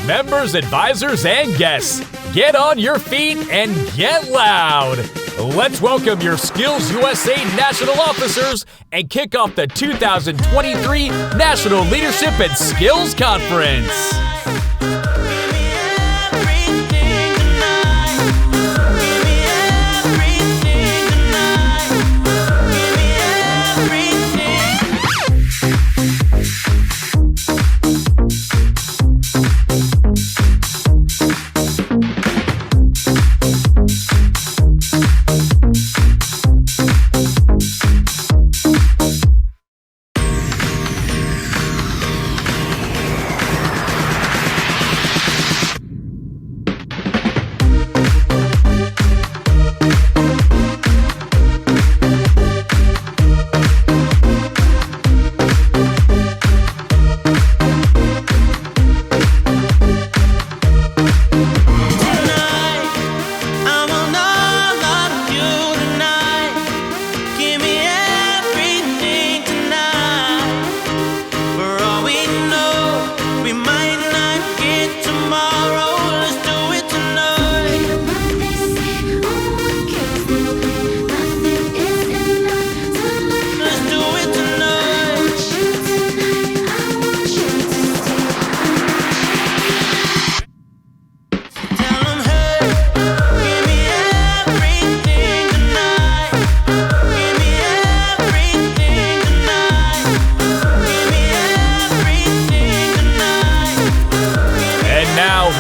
Members, advisors, and guests, get on your feet and get loud. Let's welcome your SkillsUSA National Officers and kick off the 2023 National Leadership and Skills Conference.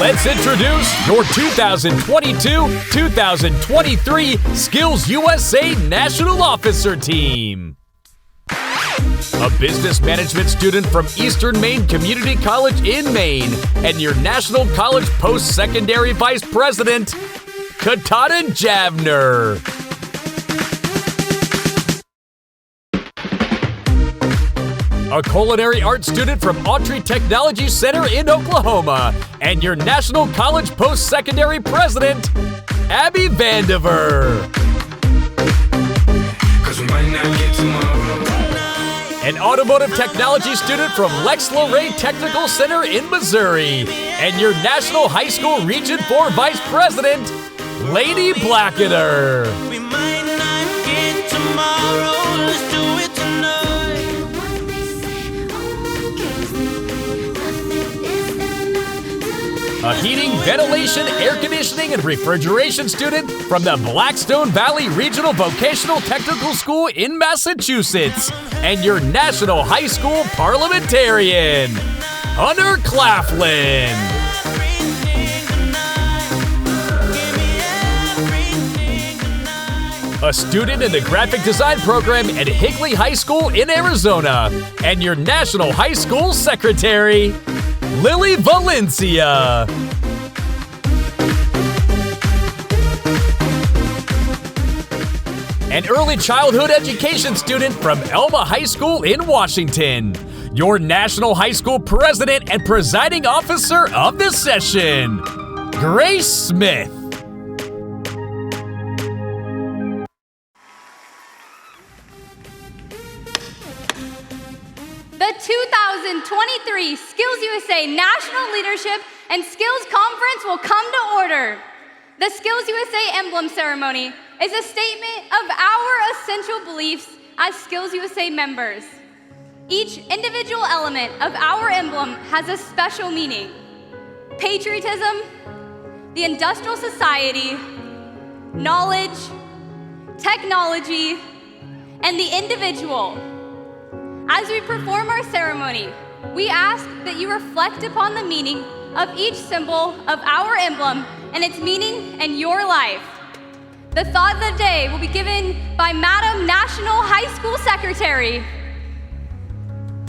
Let's introduce your 2022-2023 SkillsUSA National Officer Team. A business management student from Eastern Maine Community College in Maine and your National College Post-Secondary Vice President, Katarin Javner. A culinary arts student from Autry Technology Center in Oklahoma and your National College Post-Secondary President, Abby Vandiver. An automotive technology student from Lex Luray Technical Center in Missouri and your National High School Region 4 Vice President, Lady Blacketer. We might not get tomorrow, let's do it tonight. A heating, ventilation, air conditioning, and refrigeration student from the Blackstone Valley Regional Vocational Technical School in Massachusetts and your National High School Parliamentarian, Hunter Claflin. A student in the graphic design program at Higley High School in Arizona and your National High School Secretary, Lily Valencia. An early childhood education student from Elma High School in Washington, your National High School President and Presiding Officer of the session, Grace Smith. The 2023 SkillsUSA National Leadership and Skills Conference will come to order. The SkillsUSA Emblem Ceremony is a statement of our essential beliefs as SkillsUSA members. Each individual element of our emblem has a special meaning. Patriotism, the industrial society, knowledge, technology, and the individual. As we perform our ceremony, we ask that you reflect upon the meaning of each symbol of our emblem and its meaning in your life. The thought of the day will be given by Madam National High School Secretary.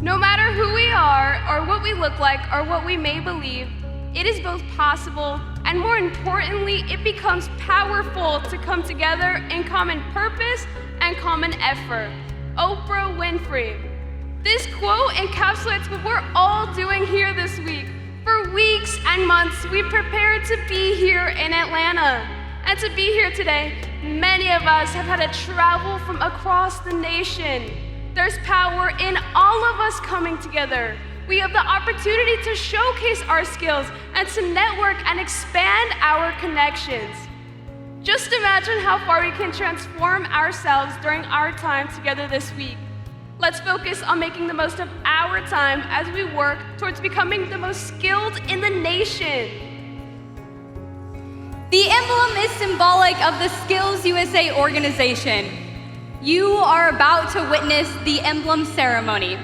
No matter who we are or what we look like or what we may believe, it is both possible and more importantly, it becomes powerful to come together in common purpose and common effort. Oprah Winfrey. This quote encapsulates what we're all doing here this week. For weeks and months, we've prepared to be here in Atlanta. And to be here today, many of us have had to travel from across the nation. There's power in all of us coming together. We have the opportunity to showcase our skills and to network and expand our connections. Just imagine how far we can transform ourselves during our time together this week. Let's focus on making the most of our time as we work towards becoming the most skilled in the nation. The emblem is symbolic of the SkillsUSA organization. You are about to witness the emblem ceremony,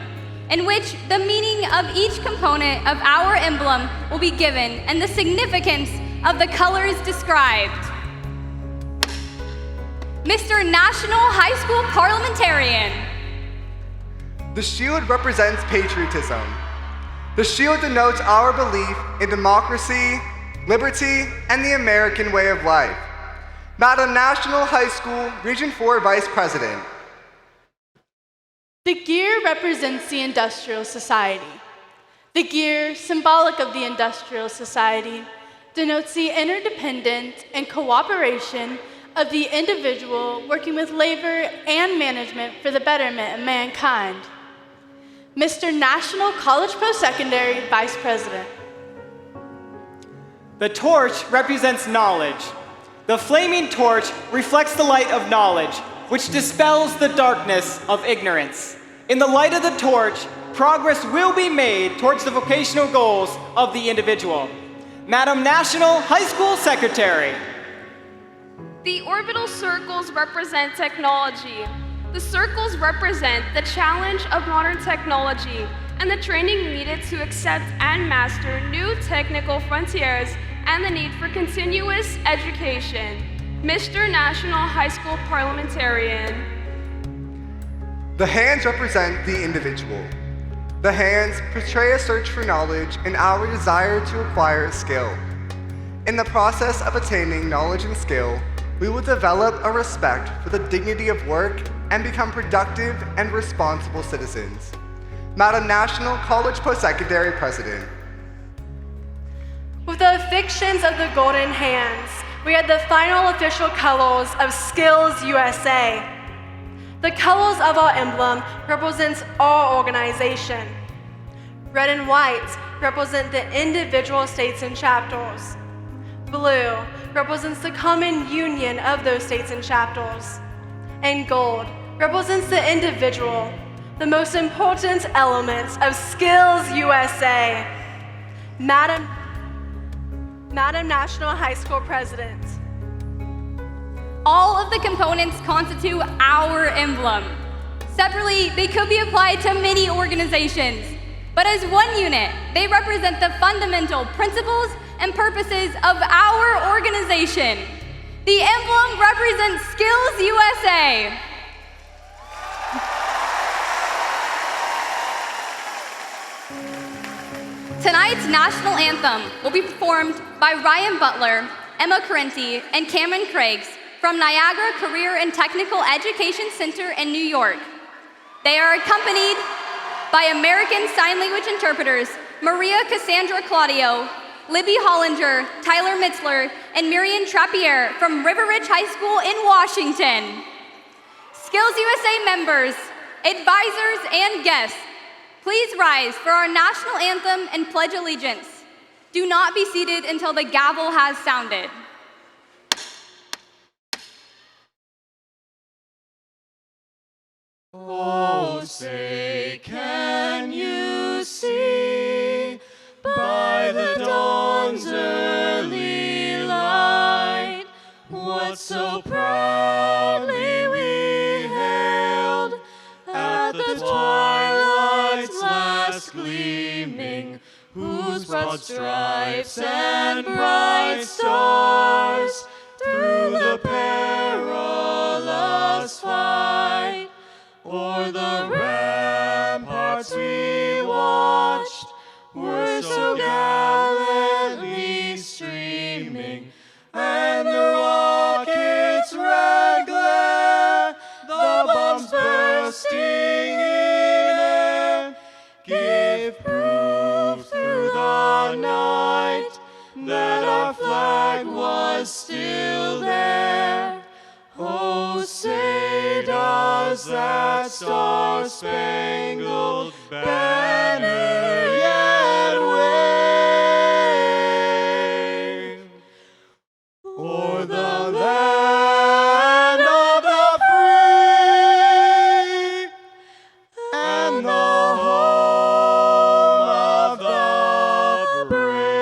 in which the meaning of each component of our emblem will be given and the significance of the colors described. Mr. National High School Parliamentarian. The shield represents patriotism. The shield denotes our belief in democracy, liberty, and the American way of life. Madam National High School Region 4 Vice President. The gear represents the industrial society. The gear, symbolic of the industrial society, denotes the interdependence and cooperation of the individual working with labor and management for the betterment of mankind. Mr. National College Post-Secondary Vice President. The torch represents knowledge. The flaming torch reflects the light of knowledge, which dispels the darkness of ignorance. In the light of the torch, progress will be made towards the vocational goals of the individual. Madam National High School Secretary. The orbital circles represent technology. The circles represent the challenge of modern technology and the training needed to accept and master new technical frontiers and the need for continuous education. Mr. National High School Parliamentarian. The hands represent the individual. The hands portray a search for knowledge and our desire to acquire a skill. In the process of attaining knowledge and skill, we will develop a respect for the dignity of work and become productive and responsible citizens. Madam National College Post-Secondary President. With the affixtions of the golden hands, we are the final official colors of SkillsUSA. The colors of our emblem represents our organization. Red and white represent the individual states and chapters. Blue represents the common union of those states and chapters. And gold represents the individual, the most important elements of SkillsUSA. Madam National High School President. All of the components constitute our emblem. Separately, they could be applied to many organizations, but as one unit, they represent the fundamental principles and purposes of our organization. The emblem represents SkillsUSA. Tonight's national anthem will be performed by Ryan Butler, Emma Carenti, and Cameron Craigs from Niagara Career and Technical Education Center in New York. They are accompanied by American Sign Language interpreters Maria Cassandra Claudio, Libby Hollinger, Tyler Mitzler, and Miriam Trappier from River Ridge High School in Washington. SkillsUSA members, advisors, and guests, please rise for our national anthem and pledge allegiance. Do not be seated until the gavel has sounded. Oh, say, can you see by the dawn's early light what so proudly we hailed at the twilight's last gleaming, whose broad stripes and bright stars through the perilous fight o'er the ramparts we watched were so gallantly streaming, and the rocket's red glare, the bombs bursting in air, give proof through the night that our flag was still there. Oh, say does that star-spangled banner yet wave o'er the land of the free and the home of the brave?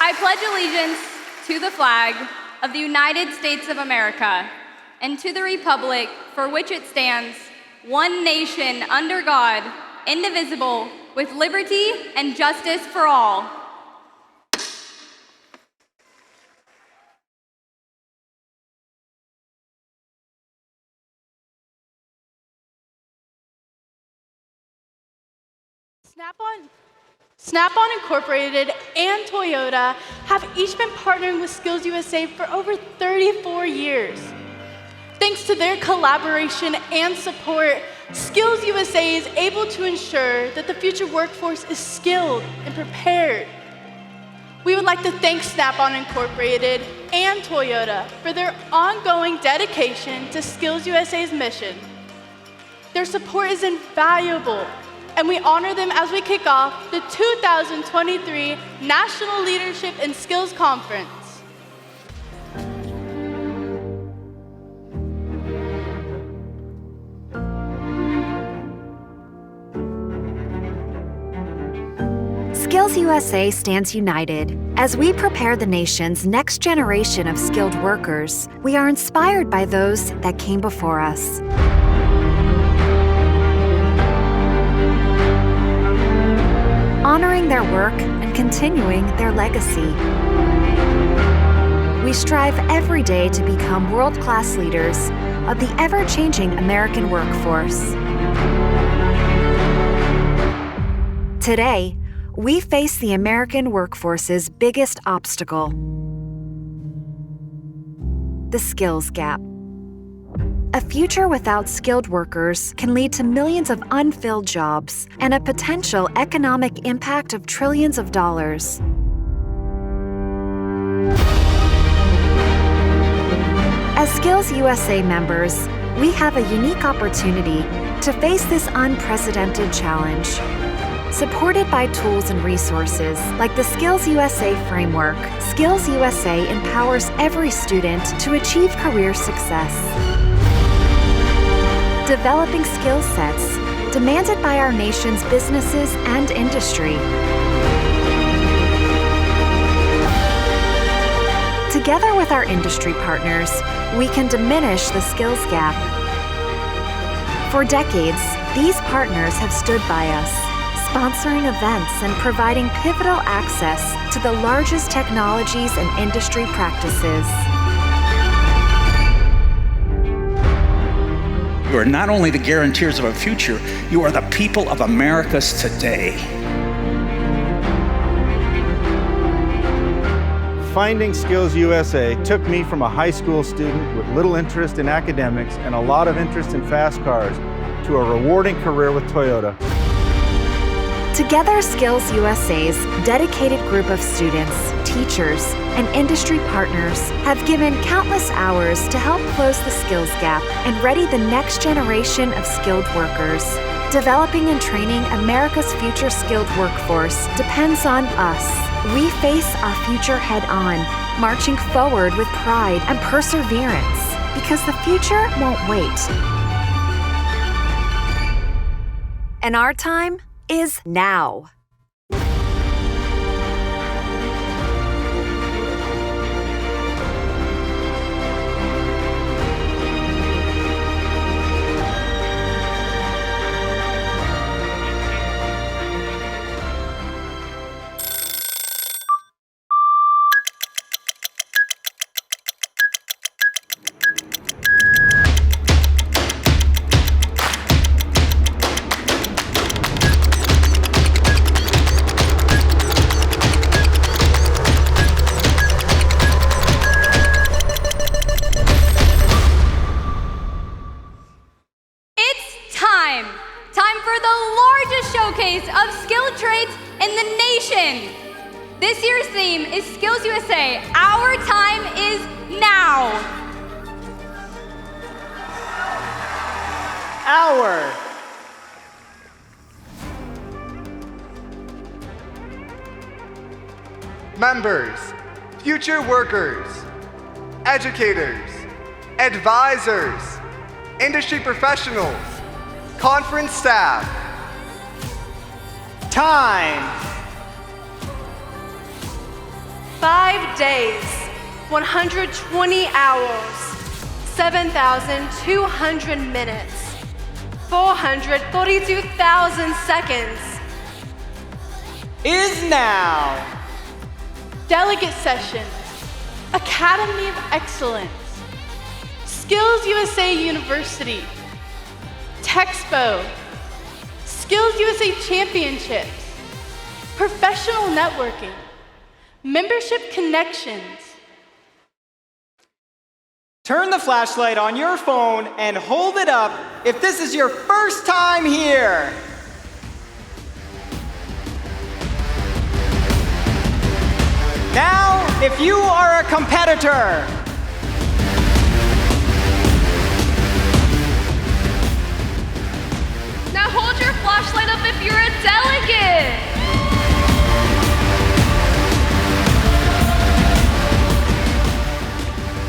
I pledge allegiance to the flag of the United States of America and to the republic for which it stands, one nation under God, indivisible, with liberty and justice for all. Snap-on Incorporated and Toyota have each been partnering with SkillsUSA for over 34 years. Thanks to their collaboration and support, SkillsUSA is able to ensure that the future workforce is skilled and prepared. We would like to thank Snap-on Incorporated and Toyota for their ongoing dedication to SkillsUSA's mission. Their support is invaluable, and we honor them as we kick off the 2023 National Leadership and Skills Conference. SkillsUSA stands united. As we prepare the nation's next generation of skilled workers, we are inspired by those that came before us. Honoring their work and continuing their legacy. We strive every day to become world-class leaders of the ever-changing American workforce. Today, we face the American workforce's biggest obstacle, the skills gap. A future without skilled workers can lead to millions of unfilled jobs and a potential economic impact of trillions of dollars. As SkillsUSA members, we have a unique opportunity to face this unprecedented challenge. Supported by tools and resources like the SkillsUSA framework, SkillsUSA empowers every student to achieve career success. Developing skill sets demanded by our nation's businesses and industry. Together with our industry partners, we can diminish the skills gap. For decades, these partners have stood by us, sponsoring events and providing pivotal access to the largest technologies and industry practices. You are not only the guarantors of a future, you are the people of America's today. Finding SkillsUSA took me from a high school student with little interest in academics and a lot of interest in fast cars to a rewarding career with Toyota. Together, SkillsUSA's dedicated group of students, teachers, and industry partners have given countless hours to help close the skills gap and ready the next generation of skilled workers. Developing and training America's future skilled workforce depends on us. We face our future head-on, marching forward with pride and perseverance, because the future won't wait. And our time is now. Of skilled trades in the nation. This year's theme is SkillsUSA. Our time is now. Hour. Members, future workers, educators, advisors, industry professionals, conference staff. Time. 5 days, 120 hours, 7,200 minutes, 442,000 seconds. Is now. Delegate session, Academy of Excellence, SkillsUSA University, Texpo, SkillsUSA Championships, professional networking, membership connections. Turn the flashlight on your phone and hold it up if this is your first time here. Now, if you are a competitor. Now hold your flashlight up if you're a delegate.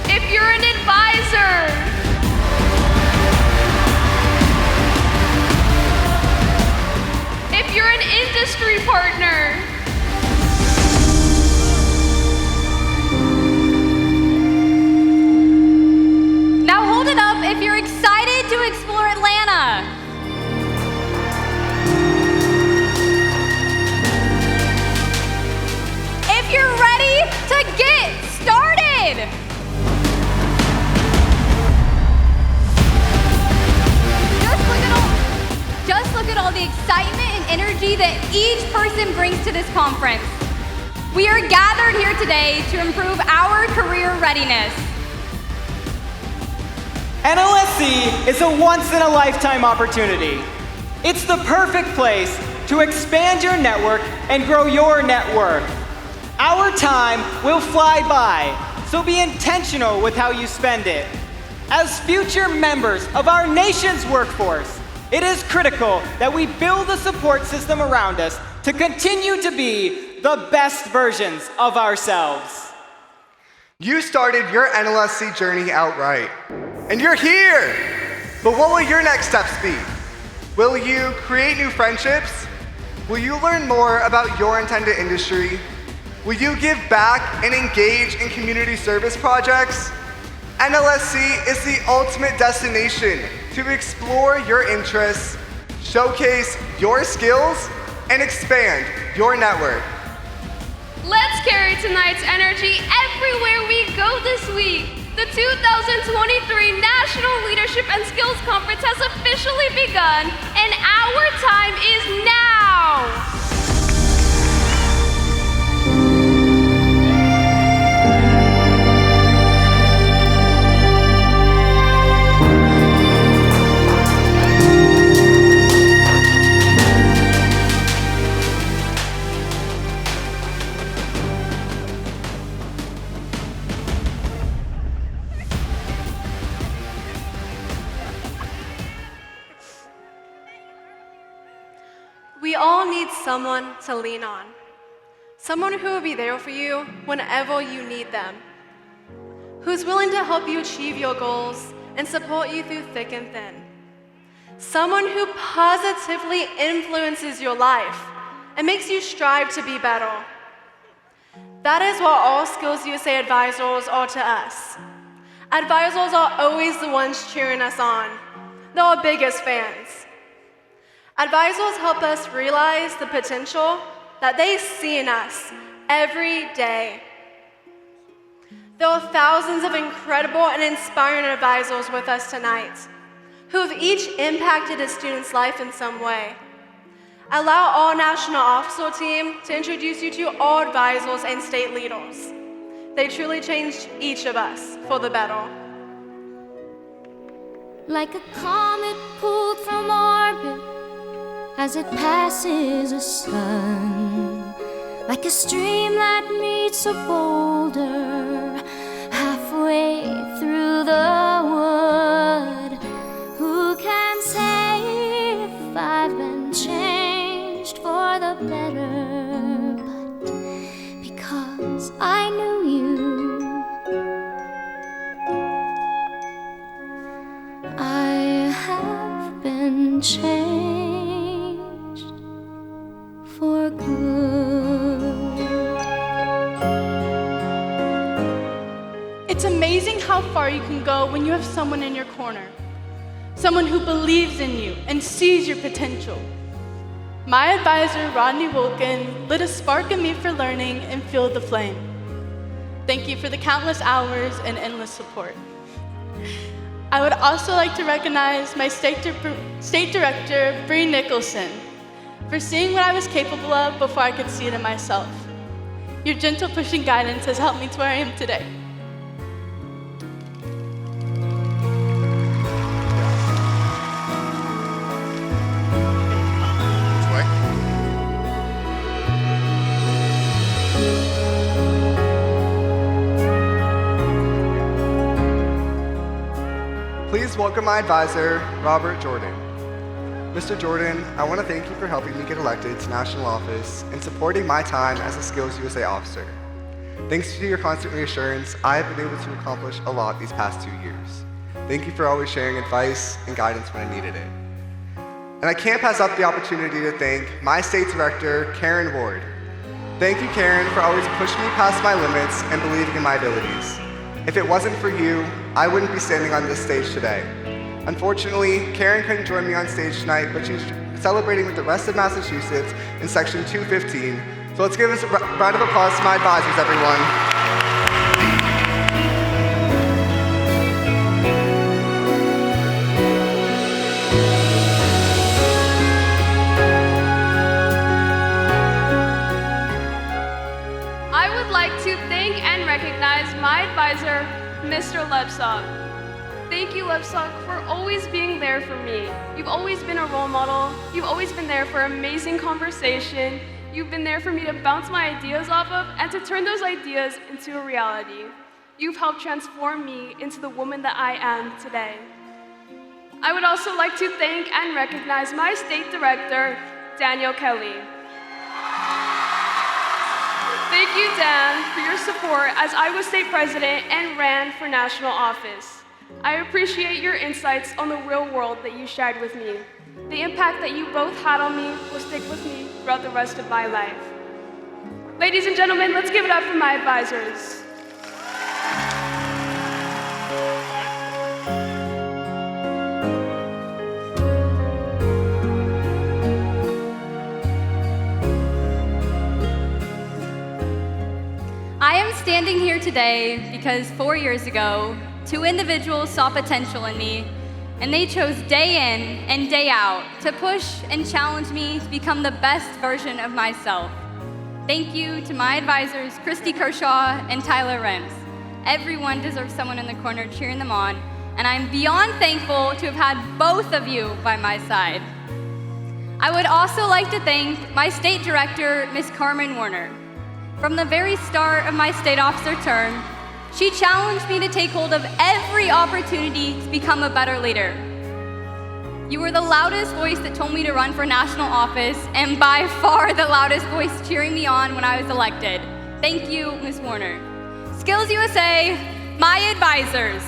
If you're an advisor. If you're an industry partner. excitement and energy that each person brings to this conference. We are gathered here today to improve our career readiness. NLSC is a once-in-a-lifetime opportunity. It's the perfect place to expand your network and grow your net worth. Our time will fly by, so be intentional with how you spend it. As future members of our nation's workforce, it is critical that we build a support system around us to continue to be the best versions of ourselves. You started your NLSC journey outright, and you're here! But what will your next steps be? Will you create new friendships? Will you learn more about your intended industry? Will you give back and engage in community service projects? NLSC is the ultimate destination to explore your interests, showcase your skills, and expand your network. Let's carry tonight's energy everywhere we go this week. The 2023 National Leadership and Skills Conference has officially begun, and our time is now! We all need someone to lean on. Someone who will be there for you whenever you need them. Who's willing to help you achieve your goals and support you through thick and thin. Someone who positively influences your life and makes you strive to be better. That is what all SkillsUSA advisors are to us. Advisors are always the ones cheering us on. They're our biggest fans. Advisors help us realize the potential that they see in us every day. There are thousands of incredible and inspiring advisors with us tonight who have each impacted a student's life in some way. Allow our National Officer team to introduce you to all advisors and state leaders. They truly changed each of us for the better. Like a comet pulled from orbit as it passes a sun, like a stream that meets a boulder halfway through the wood. Who can say if I've been changed for the better? But because I knew you, I have been changed for good. It's amazing how far you can go when you have someone in your corner. Someone who believes in you and sees your potential. My advisor, Rodney Wilkin, lit a spark in me for learning and fueled the flame. Thank you for the countless hours and endless support. I would also like to recognize my State Director, Bree Nicholson, for seeing what I was capable of before I could see it in myself. Your gentle pushing guidance has helped me to where I am today. Please welcome my advisor, Robert Jordan. Mr. Jordan, I want to thank you for helping me get elected to national office and supporting my time as a SkillsUSA officer. Thanks to your constant reassurance, I have been able to accomplish a lot these past 2 years. Thank you for always sharing advice and guidance when I needed it. And I can't pass up the opportunity to thank my state director, Karen Ward. Thank you, Karen, for always pushing me past my limits and believing in my abilities. If it wasn't for you, I wouldn't be standing on this stage today. Unfortunately, Karen couldn't join me on stage tonight, but she's celebrating with the rest of Massachusetts in section 215. So let's give us a round of applause to my advisors, everyone. my advisor, Mr. Lebsok. Thank you, Lebsok, for always being there for me. You've always been a role model. You've always been there for amazing conversation. You've been there for me to bounce my ideas off of and to turn those ideas into a reality. You've helped transform me into the woman that I am today. I would also like to thank and recognize my state director, Daniel Kelly. Thank you, Dan, for your support as I was state president and ran for national office. I appreciate your insights on the real world that you shared with me. The impact that you both had on me will stick with me throughout the rest of my life. Ladies and gentlemen, let's give it up for my advisors. I am standing here today because 4 years ago, 2 individuals saw potential in me, and they chose day in and day out to push and challenge me to become the best version of myself. Thank you to my advisors, Christy Kershaw and Tyler Renz. Everyone deserves someone in the corner cheering them on, and I'm beyond thankful to have had both of you by my side. I would also like to thank my state director, Ms. Carmen Warner. From the very start of my state officer term, she challenged me to take hold of every opportunity to become a better leader. You were the loudest voice that told me to run for national office, and by far the loudest voice cheering me on when I was elected. Thank you, Ms. Warner. SkillsUSA, my advisors.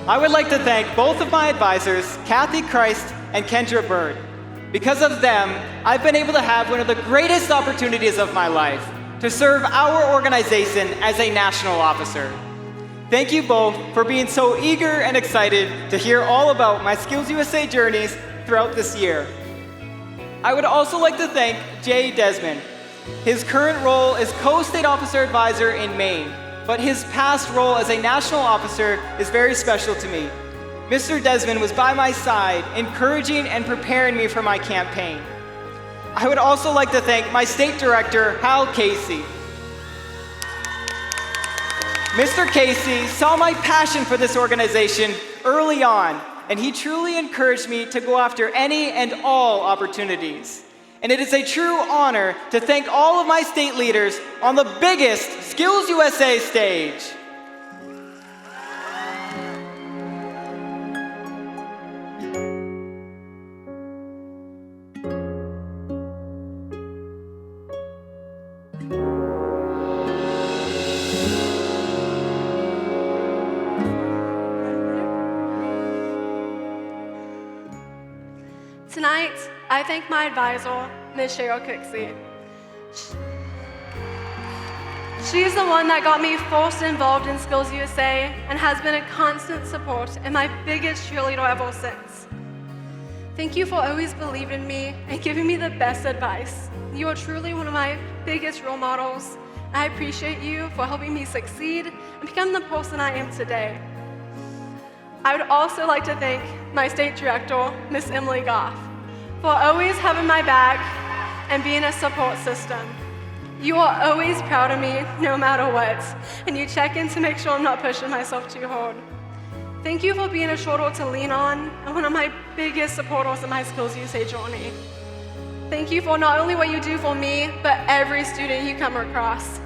I would like to thank both of my advisors, Kathy Christ and Kendra Bird. Because of them, I've been able to have one of the greatest opportunities of my life, to serve our organization as a national officer. Thank you both for being so eager and excited to hear all about my SkillsUSA journeys throughout this year. I would also like to thank Jay Desmond. His current role is co-state officer advisor in Maine, but his past role as a national officer is very special to me. Mr. Desmond was by my side, encouraging and preparing me for my campaign. I would also like to thank my state director, Hal Casey. Mr. Casey saw my passion for this organization early on, and he truly encouraged me to go after any and all opportunities. And it is a true honor to thank all of my state leaders on the biggest SkillsUSA stage. Tonight, I thank my advisor, Ms. Cheryl Cooksey. She is the one that got me first involved in SkillsUSA and has been a constant support and my biggest cheerleader ever since. Thank you for always believing in me and giving me the best advice. You are truly one of my biggest role models. I appreciate you for helping me succeed and become the person I am today. I would also like to thank my state director, Miss Emily Goff, for always having my back and being a support system. You are always proud of me, no matter what, and you check in to make sure I'm not pushing myself too hard. Thank you for being a shoulder to lean on and one of my biggest supporters in my SkillsUSA journey. Thank you for not only what you do for me, but every student you come across.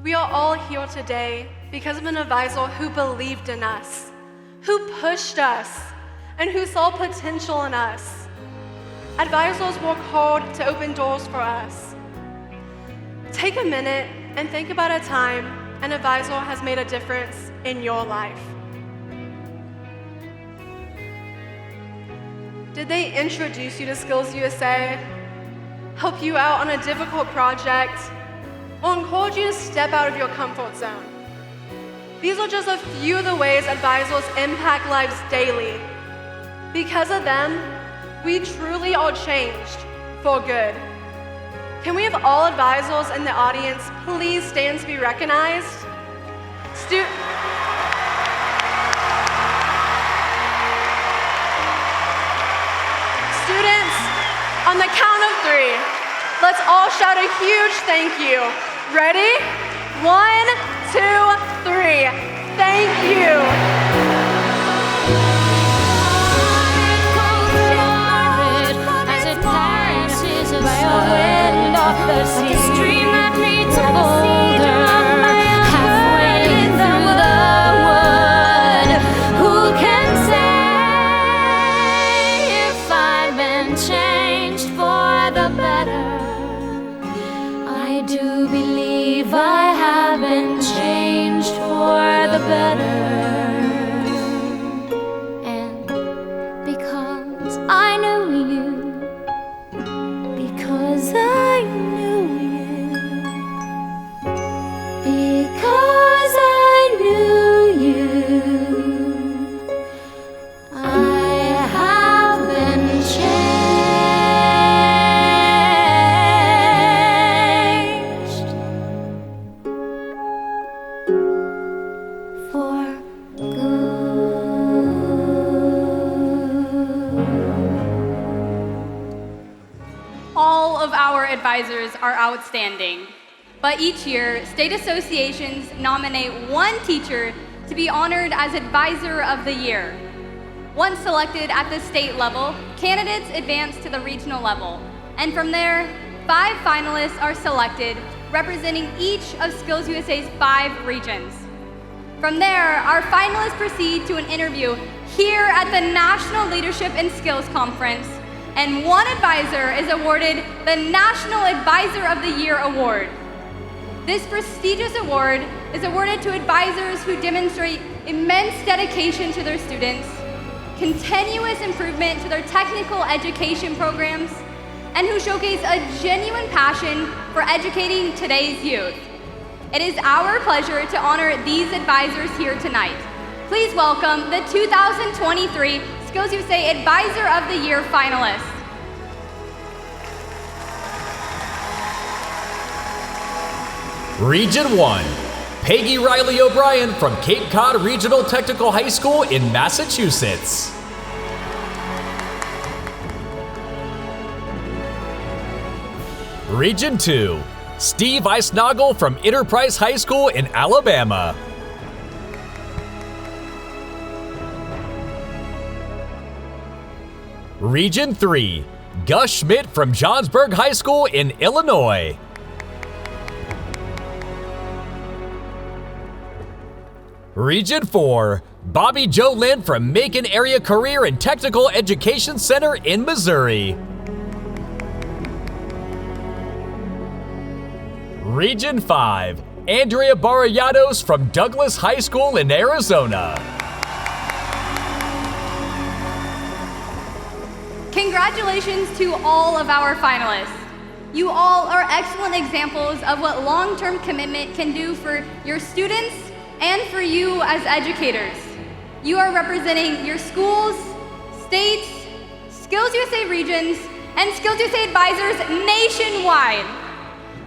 We are all here today because of an advisor who believed in us, who pushed us, and who saw potential in us. Advisors work hard to open doors for us. Take a minute and think about a time an advisor has made a difference in your life. Did they introduce you to SkillsUSA, help you out on a difficult project, or encourage you to step out of your comfort zone? These are just a few of the ways advisors impact lives daily. Because of them, we truly are changed for good. Can we have all advisors in the audience please stand to be recognized? Students, on the count of 3, let's all shout a huge thank you. Ready? 1, 2, 3. Thank you. As it passes by a wind off the sea, like a stream that meets a boulder halfway through the wood. Who can say if I've been changed for the better? I do believe I have been changed for the better. And because I knew you, because I knew you, because I knew you, I have been changed for good. All of our advisors are outstanding, but each year, state associations nominate one teacher to be honored as Advisor of the Year. Once selected at the state level, candidates advance to the regional level, and from there, 5 finalists are selected, representing each of SkillsUSA's 5 regions. From there, our finalists proceed to an interview here at the National Leadership and Skills Conference, and one advisor is awarded the National Advisor of the Year Award. This prestigious award is awarded to advisors who demonstrate immense dedication to their students, continuous improvement to their technical education programs, and who showcase a genuine passion for educating today's youth. It is our pleasure to honor these advisors here tonight. Please welcome the 2023 SkillsUSA Advisor of the Year finalists. Region 1, Peggy Riley O'Brien from Cape Cod Regional Technical High School in Massachusetts. Region 2, Steve Eisnagel from Enterprise High School in Alabama. Region 3, Gus Schmidt from Johnsburg High School in Illinois. Region 4, Bobby Joe Lynn from Macon Area Career and Technical Education Center in Missouri. Region 5, Andrea Barriados from Douglas High School in Arizona. Congratulations to all of our finalists. You all are excellent examples of what long-term commitment can do for your students and for you as educators. You are representing your schools, states, SkillsUSA regions, and SkillsUSA advisors nationwide.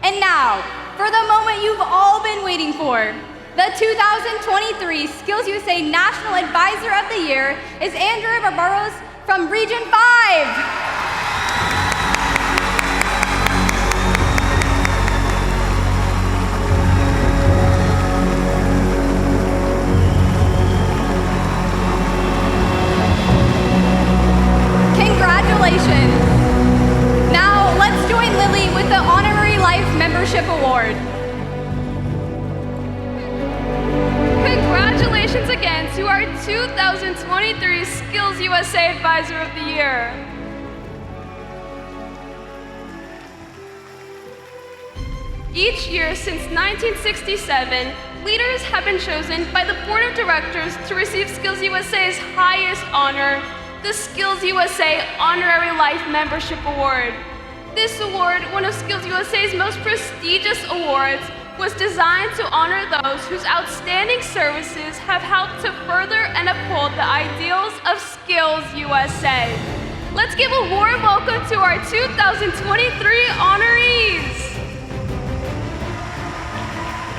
And now, for the moment you've all been waiting for, the 2023 SkillsUSA National Advisor of the Year is Andrea Barbaros from Region 5. Congratulations. Now let's join Lily with the Honorary Life Membership Award. Congratulations again to our 2023 SkillsUSA Advisor of the Year. Each year since 1967, leaders have been chosen by the Board of Directors to receive SkillsUSA's highest honor, the SkillsUSA Honorary Life Membership Award. This award, one of SkillsUSA's most prestigious awards, was designed to honor those whose outstanding services have helped to further and uphold the ideals of SkillsUSA. Let's give a warm welcome to our 2023 honorees.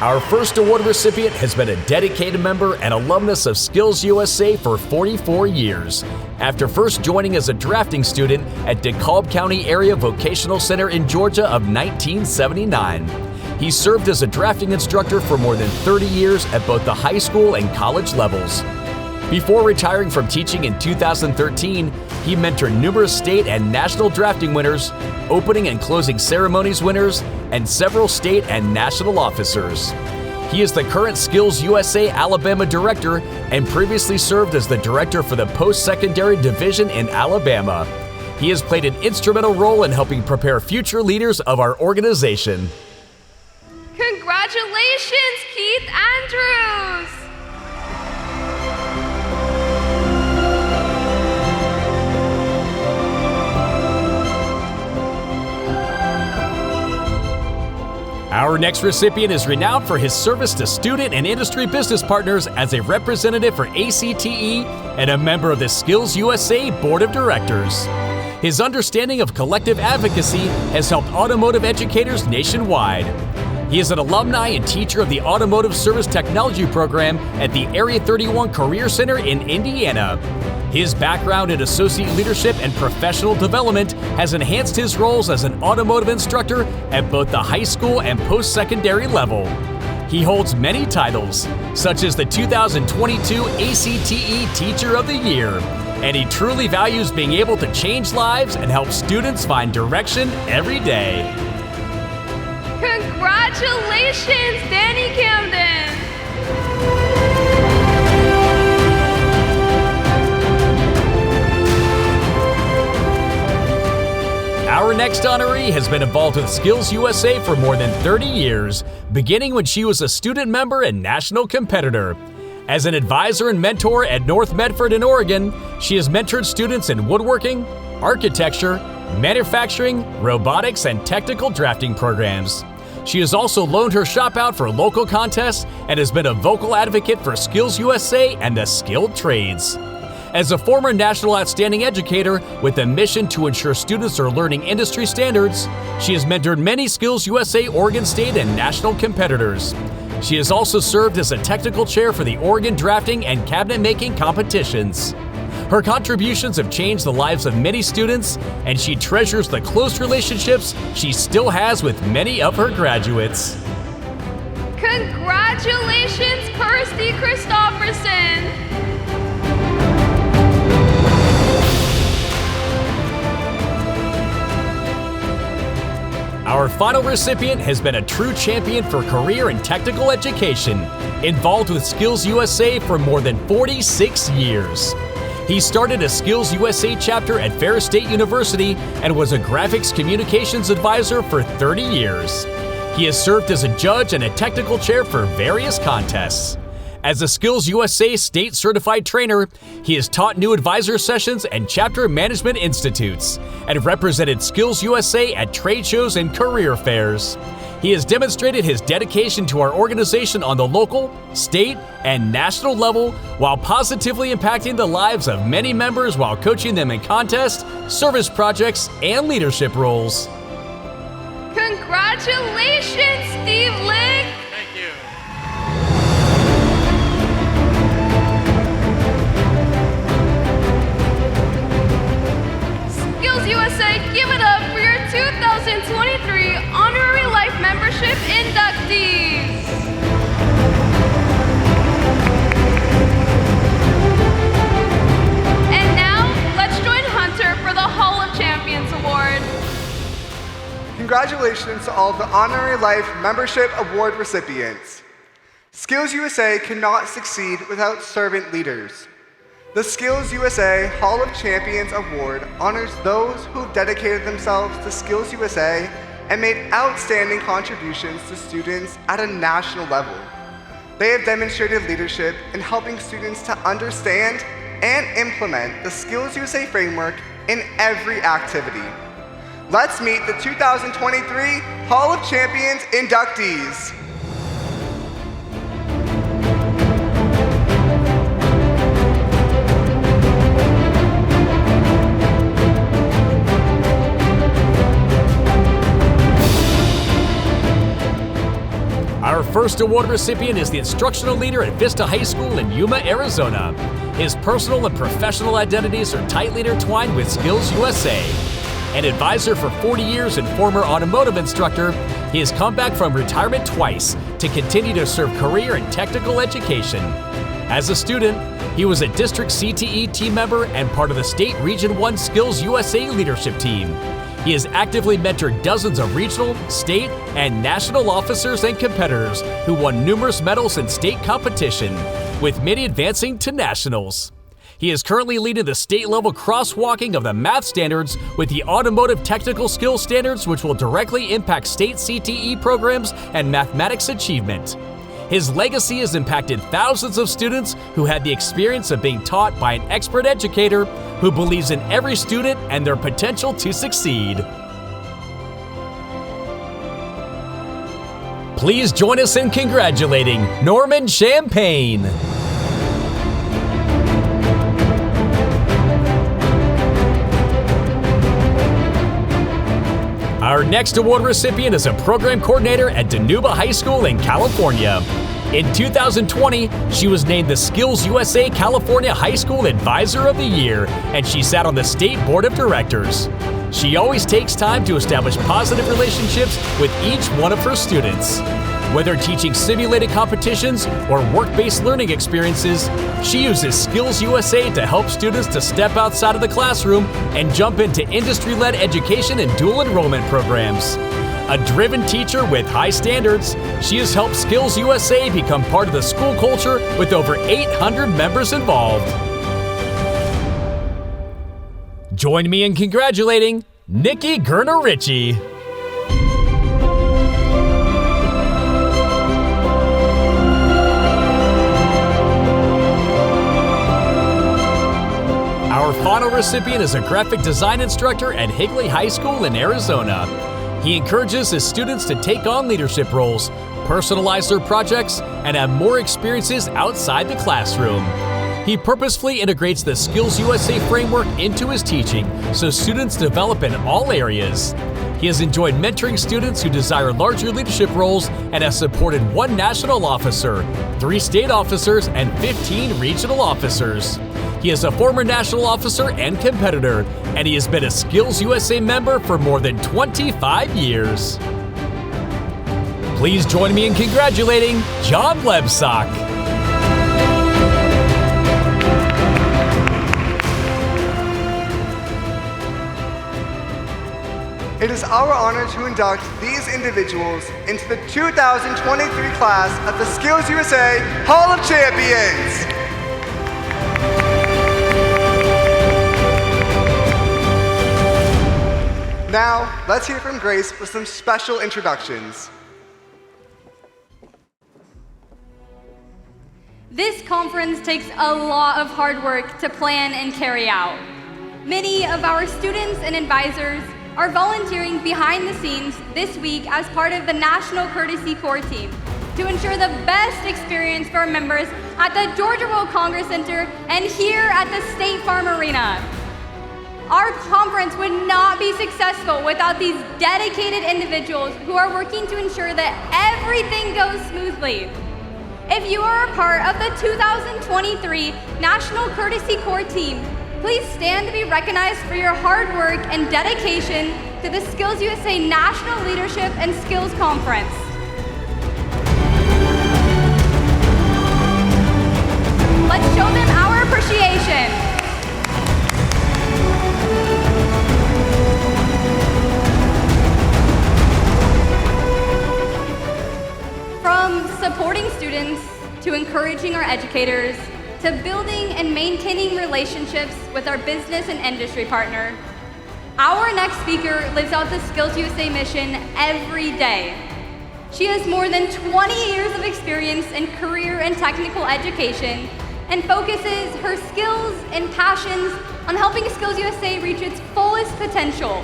Our first award recipient has been a dedicated member and alumnus of SkillsUSA for 44 years. After first joining as a drafting student at DeKalb County Area Vocational Center in Georgia of 1979. He served as a drafting instructor for more than 30 years at both the high school and college levels. Before retiring from teaching in 2013, he mentored numerous state and national drafting winners, opening and closing ceremonies winners, and several state and national officers. He is the current SkillsUSA Alabama director and previously served as the director for the post-secondary division in Alabama. He has played an instrumental role in helping prepare future leaders of our organization. Congratulations, Keith Andrews! Our next recipient is renowned for his service to student and industry business partners as a representative for ACTE and a member of the SkillsUSA Board of Directors. His understanding of collective advocacy has helped automotive educators nationwide. He is an alumni and teacher of the Automotive Service Technology Program at the Area 31 Career Center in Indiana. His background in associate leadership and professional development has enhanced his roles as an automotive instructor at both the high school and post-secondary level. He holds many titles, such as the 2022 ACTE Teacher of the Year, and he truly values being able to change lives and help students find direction every day. Congratulations, Danny Camden! Our next honoree has been involved with SkillsUSA for more than 30 years, beginning when she was a student member and national competitor. As an advisor and mentor at North Medford in Oregon, she has mentored students in woodworking, architecture, manufacturing, robotics, and technical drafting programs. She has also loaned her shop out for local contests and has been a vocal advocate for SkillsUSA and the skilled trades. As a former National Outstanding Educator with a mission to ensure students are learning industry standards, she has mentored many SkillsUSA Oregon State and national competitors. She has also served as a technical chair for the Oregon Drafting and Cabinet Making competitions. Her contributions have changed the lives of many students, and she treasures the close relationships she still has with many of her graduates. Congratulations, Kirsty Christofferson! Our final recipient has been a true champion for career and technical education, involved with SkillsUSA for more than 46 years. He started a SkillsUSA chapter at Ferris State University and was a graphics communications advisor for 30 years. He has served as a judge and a technical chair for various contests. As a SkillsUSA state certified trainer, he has taught new advisor sessions and chapter management institutes and represented SkillsUSA at trade shows and career fairs. He has demonstrated his dedication to our organization on the local, state, and national level while positively impacting the lives of many members while coaching them in contests, service projects, and leadership roles. Congratulations, Steve Lick! Thank you. SkillsUSA, give it up for your 2023 Honorary Life Membership inductees. And now, let's join Hunter for the Hall of Champions Award. Congratulations to all of the Honorary Life Membership Award recipients. SkillsUSA cannot succeed without servant leaders. The SkillsUSA Hall of Champions Award honors those who have dedicated themselves to SkillsUSA and made outstanding contributions to students at a national level. They have demonstrated leadership in helping students to understand and implement the SkillsUSA framework in every activity. Let's meet the 2023 Hall of Champions inductees. first award recipient is the instructional leader at Vista High School in Yuma, Arizona. His personal and professional identities are tightly intertwined with SkillsUSA. An advisor for 40 years and former automotive instructor, he has come back from retirement twice to continue to serve career and technical education. As a student, he was a district CTE team member and part of the state Region 1 SkillsUSA leadership team. He has actively mentored dozens of regional, state, and national officers and competitors who won numerous medals in state competition, with many advancing to nationals. He is currently leading the state-level crosswalking of the math standards with the automotive technical skills standards, which will directly impact state CTE programs and mathematics achievement. His legacy has impacted thousands of students who had the experience of being taught by an expert educator who believes in every student and their potential to succeed. Please join us in congratulating Norman Champagne. Our next award recipient is a program coordinator at Dinuba High School in California. In 2020, she was named the SkillsUSA California High School Advisor of the Year, and she sat on the State Board of Directors. She always takes time to establish positive relationships with each one of her students. Whether teaching simulated competitions or work-based learning experiences, she uses SkillsUSA to help students to step outside of the classroom and jump into industry-led education and dual enrollment programs. A driven teacher with high standards, she has helped SkillsUSA become part of the school culture with over 800 members involved. Join me in congratulating Nikki Gurner-Ritchie. Our final recipient is a graphic design instructor at Higley High School in Arizona. He encourages his students to take on leadership roles, personalize their projects, and have more experiences outside the classroom. He purposefully integrates the SkillsUSA framework into his teaching so students develop in all areas. He has enjoyed mentoring students who desire larger leadership roles and has supported 1 national officer, 3 state officers, and 15 regional officers. He is a former national officer and competitor, and he has been a SkillsUSA member for more than 25 years. Please join me in congratulating John Lebsock. It is our honor to induct these individuals into the 2023 class of the SkillsUSA Hall of Champions. Now, let's hear from Grace with some special introductions. This conference takes a lot of hard work to plan and carry out. Many of our students and advisors are volunteering behind the scenes this week as part of the National Courtesy Corps team to ensure the best experience for our members at the Georgia World Congress Center and here at the State Farm Arena. Our conference would not be successful without these dedicated individuals who are working to ensure that everything goes smoothly. If you are a part of the 2023 National Courtesy Corps team, please stand to be recognized for your hard work and dedication to the SkillsUSA National Leadership and Skills Conference. Let's show them our appreciation. From supporting students, to encouraging our educators, to building and maintaining relationships with our business and industry partner, our next speaker lives out the SkillsUSA mission every day. She has more than 20 years of experience in career and technical education and focuses her skills and passions on helping SkillsUSA reach its fullest potential.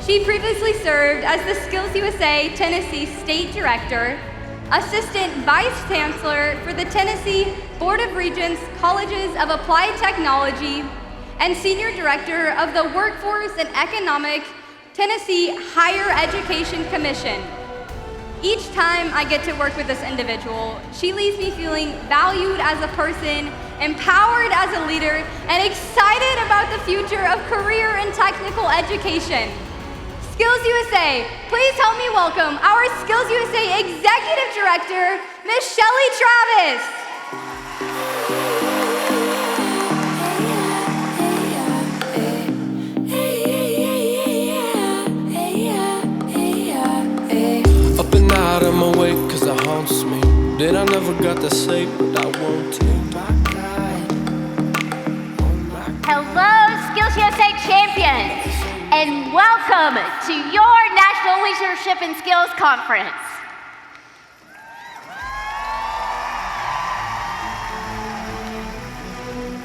She previously served as the SkillsUSA Tennessee State Director, Assistant Vice Chancellor for the Tennessee Board of Regents Colleges of Applied Technology, and Senior Director of the Workforce and Economic Tennessee Higher Education Commission. Each time I get to work with this individual, she leaves me feeling valued as a person, empowered as a leader, and excited about the future of career and technical education. SkillsUSA, please help me welcome our SkillsUSA Executive Director, Ms. Shelly Travis. Up and out, I'm awake cause it haunts me. Then I never got to say what I want to. Hello, SkillsUSA champions, and welcome to your National Leadership and Skills Conference.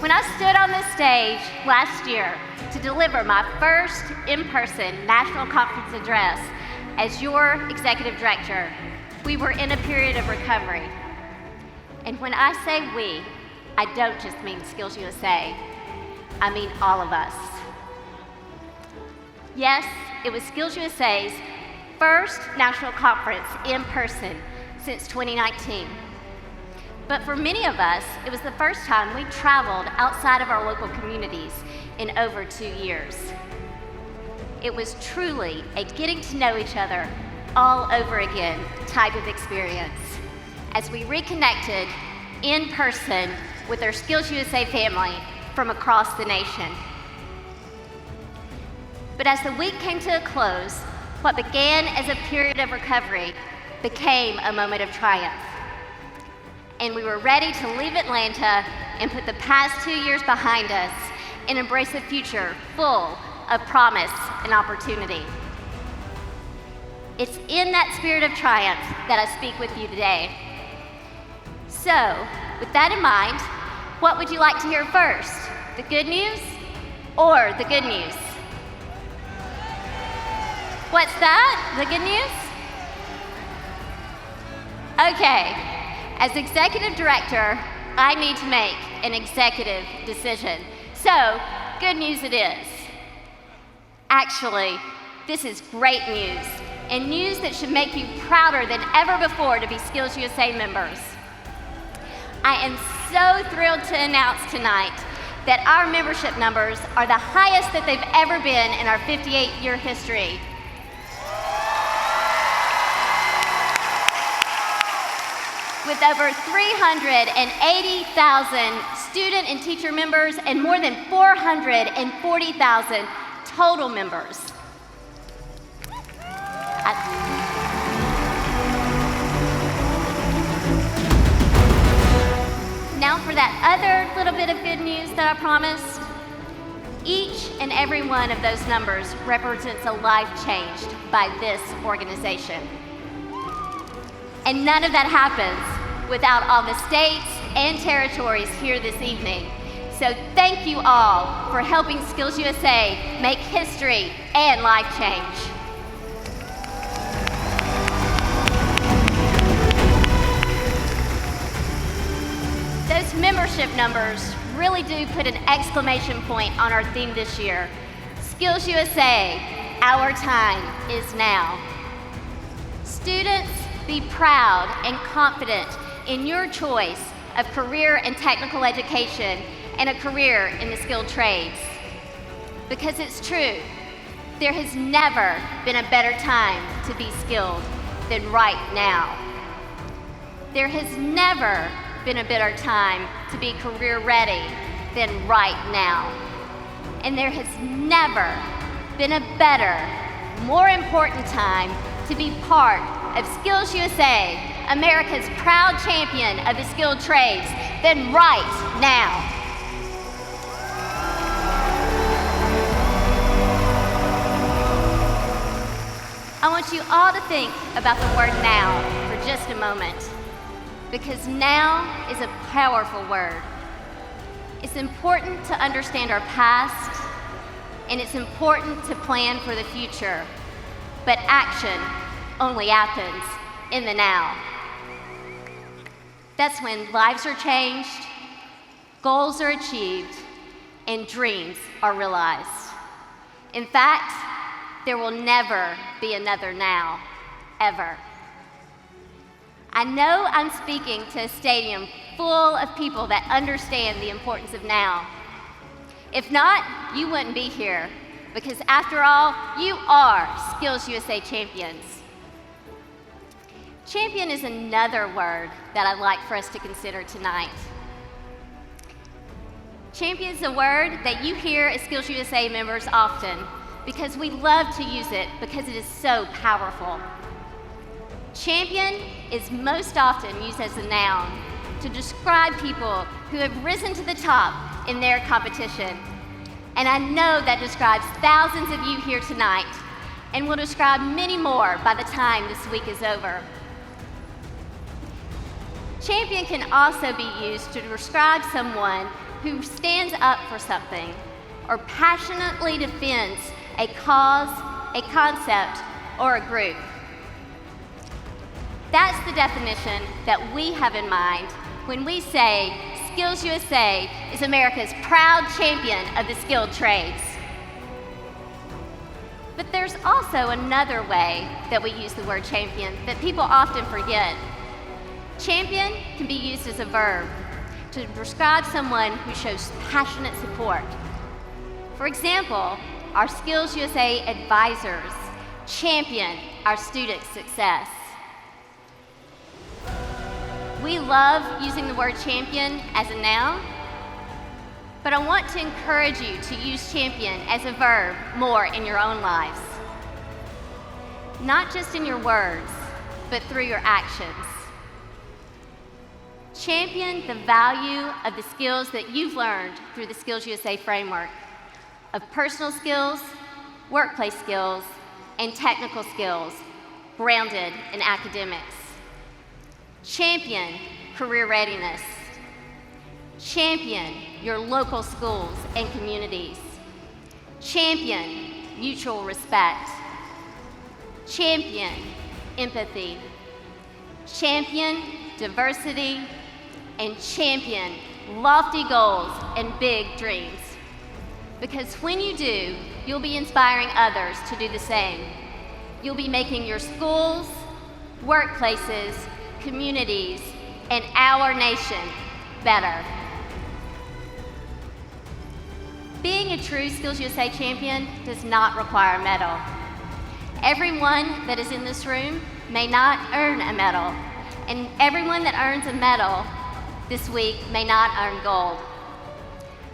When I stood on this stage last year to deliver my first in-person national conference address as your executive director, we were in a period of recovery. And when I say we, I don't just mean SkillsUSA, I mean all of us. Yes, it was SkillsUSA's first national conference in person since 2019. But for many of us, it was the first time we traveled outside of our local communities in over 2 years. It was truly a getting to know each other all over again type of experience as we reconnected in person with our SkillsUSA family from across the nation. But as the week came to a close, what began as a period of recovery became a moment of triumph. And we were ready to leave Atlanta and put the past 2 years behind us and embrace a future full of promise and opportunity. It's in that spirit of triumph that I speak with you today. So, with that in mind, what would you like to hear first? The good news or the good news? What's that? The good news? Okay. As executive director, I need to make an executive decision. So, good news it is. Actually, this is great news, and news that should make you prouder than ever before to be SkillsUSA members. I am so thrilled to announce tonight that our membership numbers are the highest that they've ever been in our 58-year history. With over 380,000 student and teacher members and more than 440,000 total members. Now for that other little bit of good news that I promised. Each and every one of those numbers represents a life changed by this organization. And none of that happens without all the states and territories here this evening. So thank you all for helping SkillsUSA make history and life change. Those membership numbers really do put an exclamation point on our theme this year. SkillsUSA, our time is now. Students, be proud and confident in your choice of career and technical education and a career in the skilled trades. Because it's true, there has never been a better time to be skilled than right now. There has never been a better time to be career ready than right now. And there has never been a better, more important time to be part of SkillsUSA, America's proud champion of the skilled trades, than right now. I want you all to think about the word now for just a moment, because now is a powerful word. It's important to understand our past, and it's important to plan for the future, but action only happens in the now. That's when lives are changed, goals are achieved, and dreams are realized. In fact, there will never be another now, ever. I know I'm speaking to a stadium full of people that understand the importance of now. If not, you wouldn't be here, because after all, you are SkillsUSA champions. Champion is another word that I'd like for us to consider tonight. Champion is a word that you hear as SkillsUSA members often, because we love to use it because it is so powerful. Champion is most often used as a noun to describe people who have risen to the top in their competition. And I know that describes thousands of you here tonight, and will describe many more by the time this week is over. Champion can also be used to describe someone who stands up for something or passionately defends a cause, a concept, or a group. That's the definition that we have in mind when we say SkillsUSA is America's proud champion of the skilled trades. But there's also another way that we use the word champion that people often forget. Champion can be used as a verb to describe someone who shows passionate support. For example, our SkillsUSA advisors champion our students' success. We love using the word champion as a noun, but I want to encourage you to use champion as a verb more in your own lives. Not just in your words, but through your actions. Champion the value of the skills that you've learned through the SkillsUSA framework of personal skills, workplace skills, and technical skills grounded in academics. Champion career readiness. Champion your local schools and communities. Champion mutual respect. Champion empathy. Champion diversity. And champion lofty goals and big dreams. Because when you do, you'll be inspiring others to do the same. You'll be making your schools, workplaces, communities, and our nation better. Being a true SkillsUSA champion does not require a medal. Everyone that is in this room may not earn a medal, and everyone that earns a medal this week may not earn gold.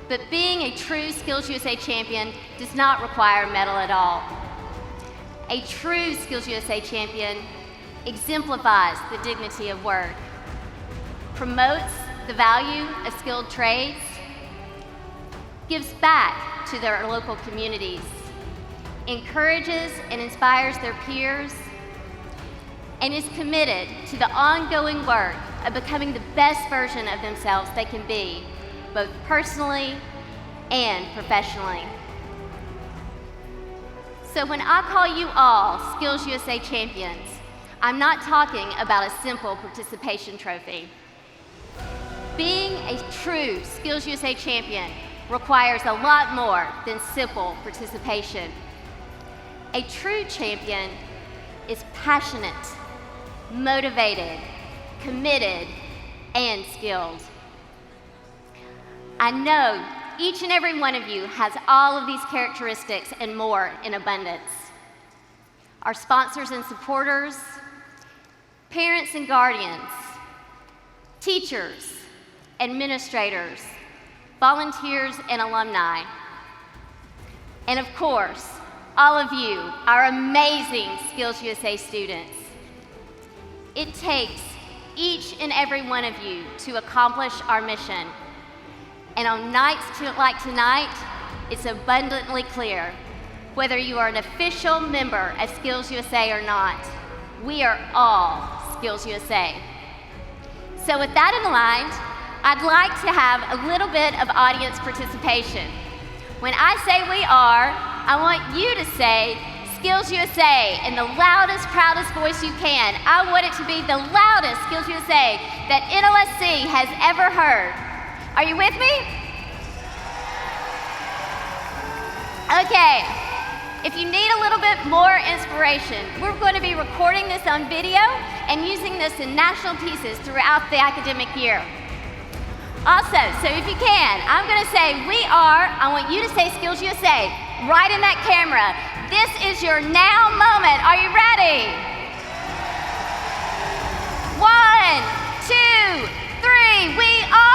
But being a true SkillsUSA champion does not require a medal at all. A true SkillsUSA champion exemplifies the dignity of work, promotes the value of skilled trades, gives back to their local communities, encourages and inspires their peers, and is committed to the ongoing work of becoming the best version of themselves they can be, both personally and professionally. So when I call you all SkillsUSA champions, I'm not talking about a simple participation trophy. Being a true SkillsUSA champion requires a lot more than simple participation. A true champion is passionate, motivated, committed, and skilled. I know each and every one of you has all of these characteristics and more in abundance. Our sponsors and supporters, parents and guardians, teachers, administrators, volunteers, and alumni. And of course, all of you, our amazing SkillsUSA students. It takes each and every one of you to accomplish our mission. And on nights like tonight, it's abundantly clear, whether you are an official member of SkillsUSA or not, we are all SkillsUSA. So with that in mind, I'd like to have a little bit of audience participation. When I say we are, I want you to say SkillsUSA in the loudest, proudest voice you can. I want it to be the loudest SkillsUSA that NLSC has ever heard. Are you with me? Okay. If you need a little bit more inspiration, we're going to be recording this on video and using this in national pieces throughout the academic year. Also, so if you can, I'm going to say we are, I want you to say SkillsUSA right in that camera. This is your now moment. Are you ready? 1, 2, 3, we are.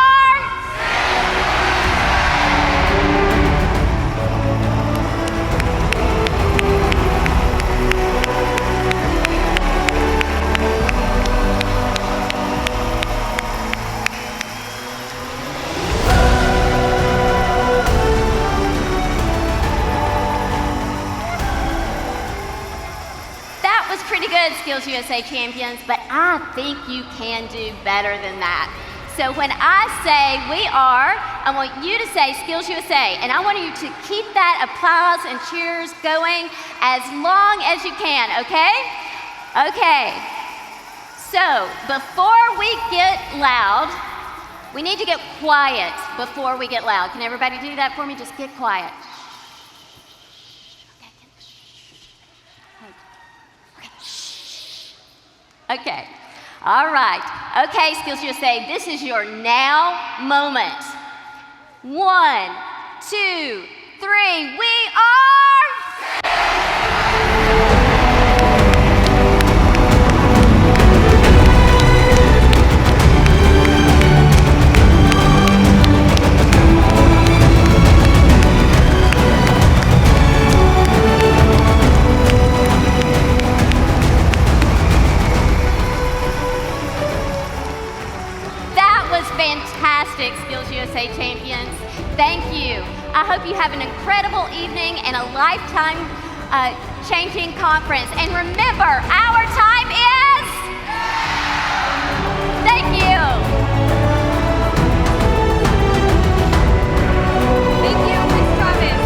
Pretty good, SkillsUSA champions, but I think you can do better than that. So when I say we are, I want you to say SkillsUSA, and I want you to keep that applause and cheers going as long as you can, okay? Okay. So before we get loud, we need to get quiet before we get loud. Can everybody do that for me? Just get quiet. Okay, all right. Okay, SkillsUSA, this is your now moment. 1, 2, 3, we are. Fantastic, SkillsUSA champions. Thank you. I hope you have an incredible evening and a lifetime changing conference. And remember, our time is... Thank you. Thank you, Ms. Travis.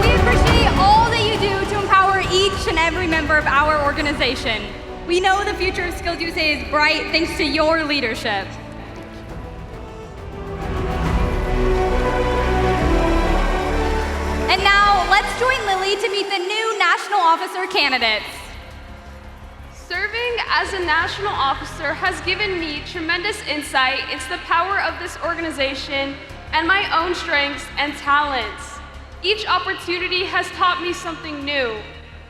We appreciate all that you do to empower each and every member of our organization. We know the future of SkillsUSA is bright thanks to your leadership. And now, let's join Lily to meet the new National Officer candidates. Serving as a national officer has given me tremendous insight into the power of this organization and my own strengths and talents. Each opportunity has taught me something new,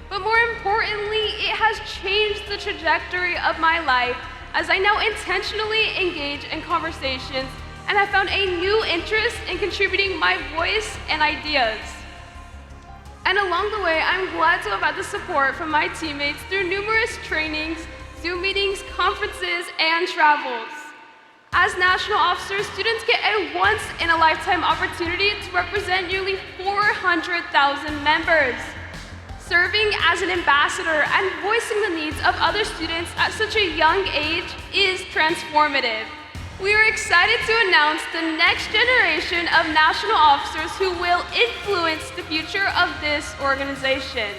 but more importantly, it has changed the trajectory of my life as I now intentionally engage in conversations and have found a new interest in contributing my voice and ideas. And along the way, I'm glad to have had the support from my teammates through numerous trainings, Zoom meetings, conferences, and travels. As national officers, students get a once-in-a-lifetime opportunity to represent nearly 400,000 members. Serving as an ambassador and voicing the needs of other students at such a young age is transformative. We are excited to announce the next generation of national officers who will influence the future of this organization.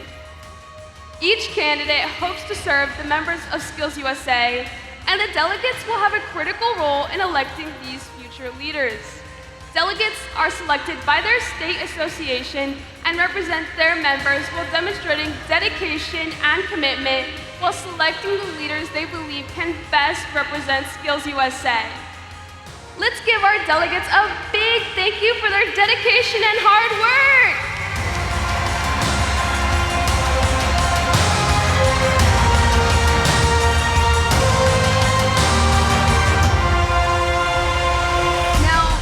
Each candidate hopes to serve the members of SkillsUSA, and the delegates will have a critical role in electing these future leaders. Delegates are selected by their state association and represent their members while demonstrating dedication and commitment while selecting the leaders they believe can best represent SkillsUSA. Let's give our delegates a big thank you for their dedication and hard work. Now,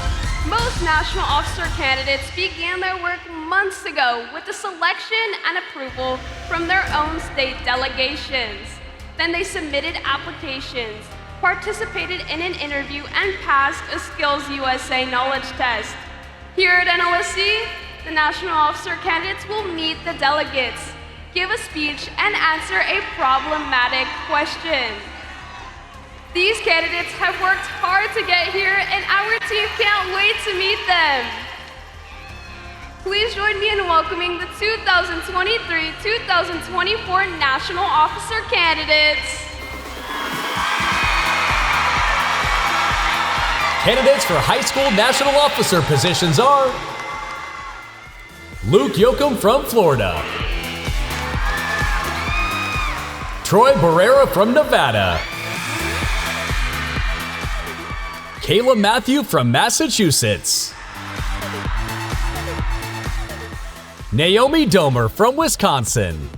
most national officer candidates began their work months ago with the selection and approval from their own state delegations. Then they submitted applications, participated in an interview, and passed a SkillsUSA knowledge test. Here at NLSC, the national officer candidates will meet the delegates, give a speech, and answer a problematic question. These candidates have worked hard to get here, and our team can't wait to meet them. Please join me in welcoming the 2023-2024 National Officer candidates. Candidates for high school national officer positions are Luke Yoakum from Florida, Troy Barrera from Nevada. Kayla Matthew from Massachusetts. Naomi Domer from Wisconsin.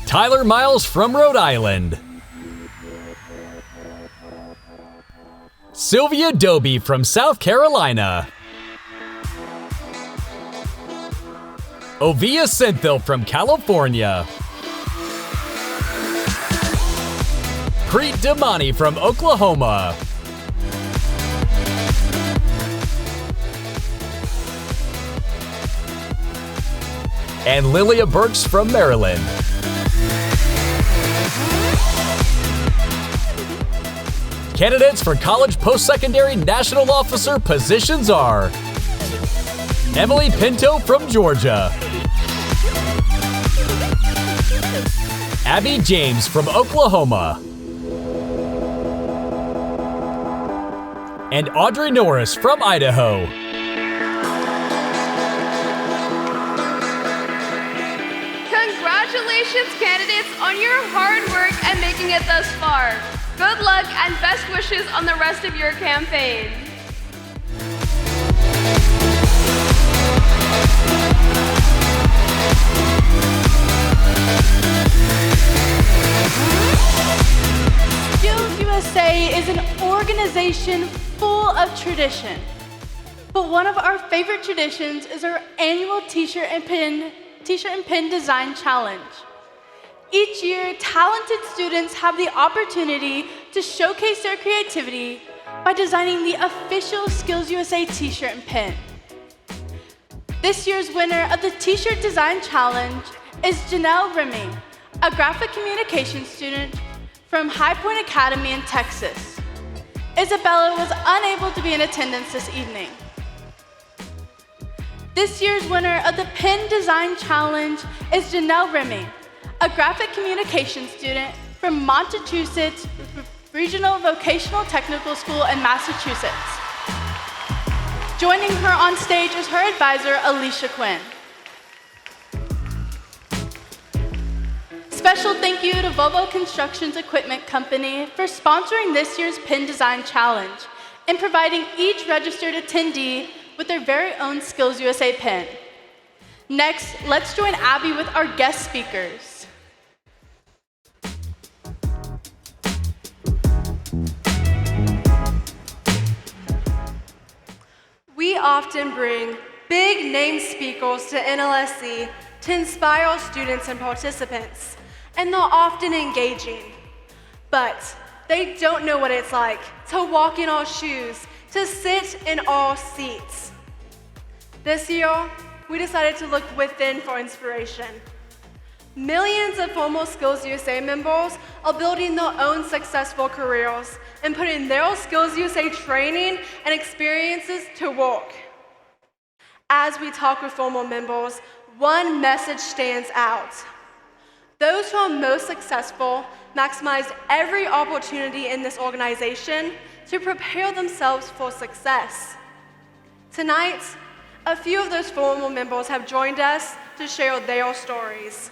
Tyler Miles from Rhode Island. Sylvia Doby from South Carolina. Ovia Senthil from California. Preet Damani from Oklahoma. And Lilia Burks from Maryland. Candidates for college post-secondary national officer positions are Emily Pinto from Georgia, Abby James from Oklahoma, and Audrey Norris from Idaho. Congratulations, candidates, on your hard work and making it thus far. Good luck and best wishes on the rest of your campaign. SkillsUSA is an organization full of tradition. But one of our favorite traditions is our annual T-shirt and pin design challenge. Each year, talented students have the opportunity to showcase their creativity by designing the official SkillsUSA T-shirt and pin. This year's winner of the T-shirt design challenge is Janelle Rimming, a graphic communication student from High Point Academy in Texas. Isabella was unable to be in attendance this evening. This year's winner of the pin design challenge is Janelle Rimming, a graphic communication student from Massachusetts Regional Vocational Technical School in Massachusetts. Joining her on stage is her advisor, Alicia Quinn. Special thank you to Volvo Constructions Equipment Company for sponsoring this year's Pin Design Challenge and providing each registered attendee with their very own SkillsUSA pin. Next, let's join Abby with our guest speakers. We often bring big name speakers to NLSC to inspire our students and participants, and they're often engaging. But they don't know what it's like to walk in our shoes, to sit in our seats. This year, we decided to look within for inspiration. Millions of former SkillsUSA members are building their own successful careers and putting their SkillsUSA training and experiences to work. As we talk with former members, one message stands out. Those who are most successful maximize every opportunity in this organization to prepare themselves for success. Tonight, a few of those former members have joined us to share their stories.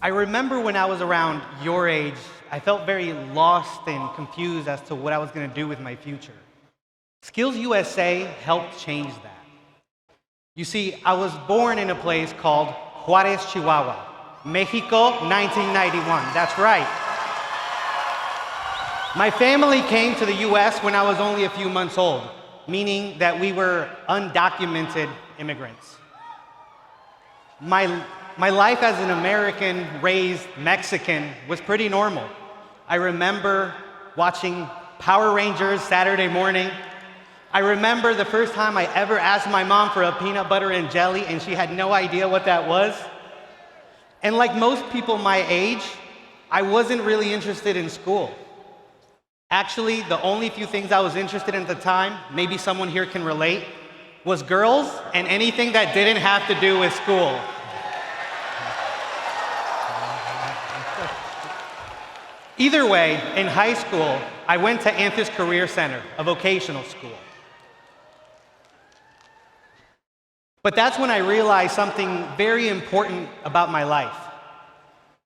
I remember when I was around your age, I felt very lost and confused as to what I was going to do with my future. SkillsUSA helped change that. You see, I was born in a place called Juarez, Chihuahua, Mexico, 1991. That's right. My family came to the US when I was only a few months old, meaning that we were undocumented immigrants. My life as an American-raised Mexican was pretty normal. I remember watching Power Rangers Saturday morning. I remember the first time I ever asked my mom for a peanut butter and jelly, and she had no idea what that was. And like most people my age, I wasn't really interested in school. Actually, the only few things I was interested in at the time, maybe someone here can relate, was girls and anything that didn't have to do with school. Either way, in high school, I went to Anthem's Career Center, a vocational school. But that's when I realized something very important about my life.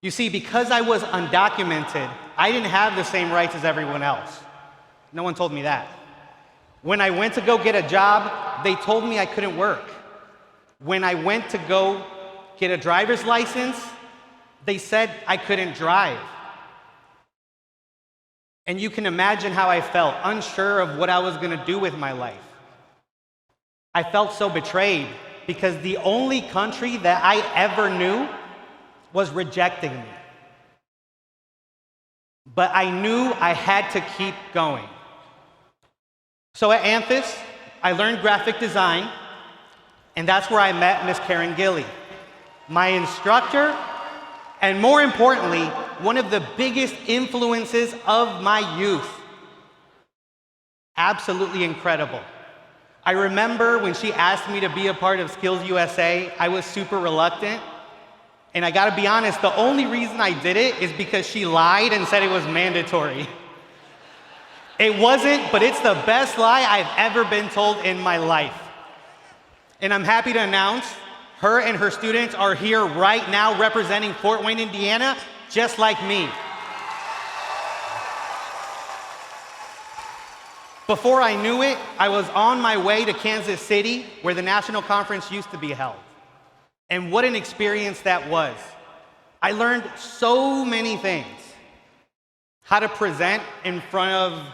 You see, because I was undocumented, I didn't have the same rights as everyone else. No one told me that. When I went to go get a job, they told me I couldn't work. When I went to go get a driver's license, they said I couldn't drive. And you can imagine how I felt, unsure of what I was going to do with my life. I felt so betrayed because the only country that I ever knew was rejecting me. But I knew I had to keep going. So at Anthus, I learned graphic design, and that's where I met Miss Karen Gilly, my instructor, and more importantly, one of the biggest influences of my youth. Absolutely incredible. I remember when she asked me to be a part of SkillsUSA, I was super reluctant. And I gotta be honest, the only reason I did it is because she lied and said it was mandatory. It wasn't, but it's the best lie I've ever been told in my life. And I'm happy to announce her and her students are here right now representing Fort Wayne, Indiana, just like me. Before I knew it, I was on my way to Kansas City, where the national conference used to be held. And what an experience that was. I learned so many things. How to present in front of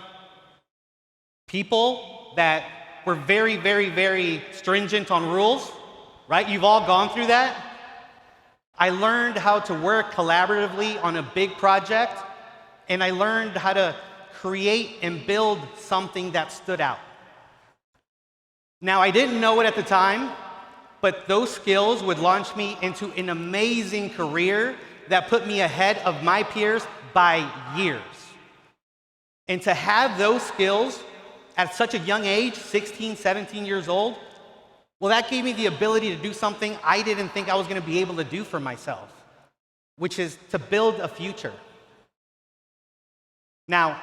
people that were very, very, very stringent on rules, right? You've all gone through that. I learned how to work collaboratively on a big project, and I learned how to create and build something that stood out. Now, I didn't know it at the time, but those skills would launch me into an amazing career that put me ahead of my peers by years. And to have those skills at such a young age, 16, 17 years old, well, that gave me the ability to do something I didn't think I was going to be able to do for myself, which is to build a future. Now,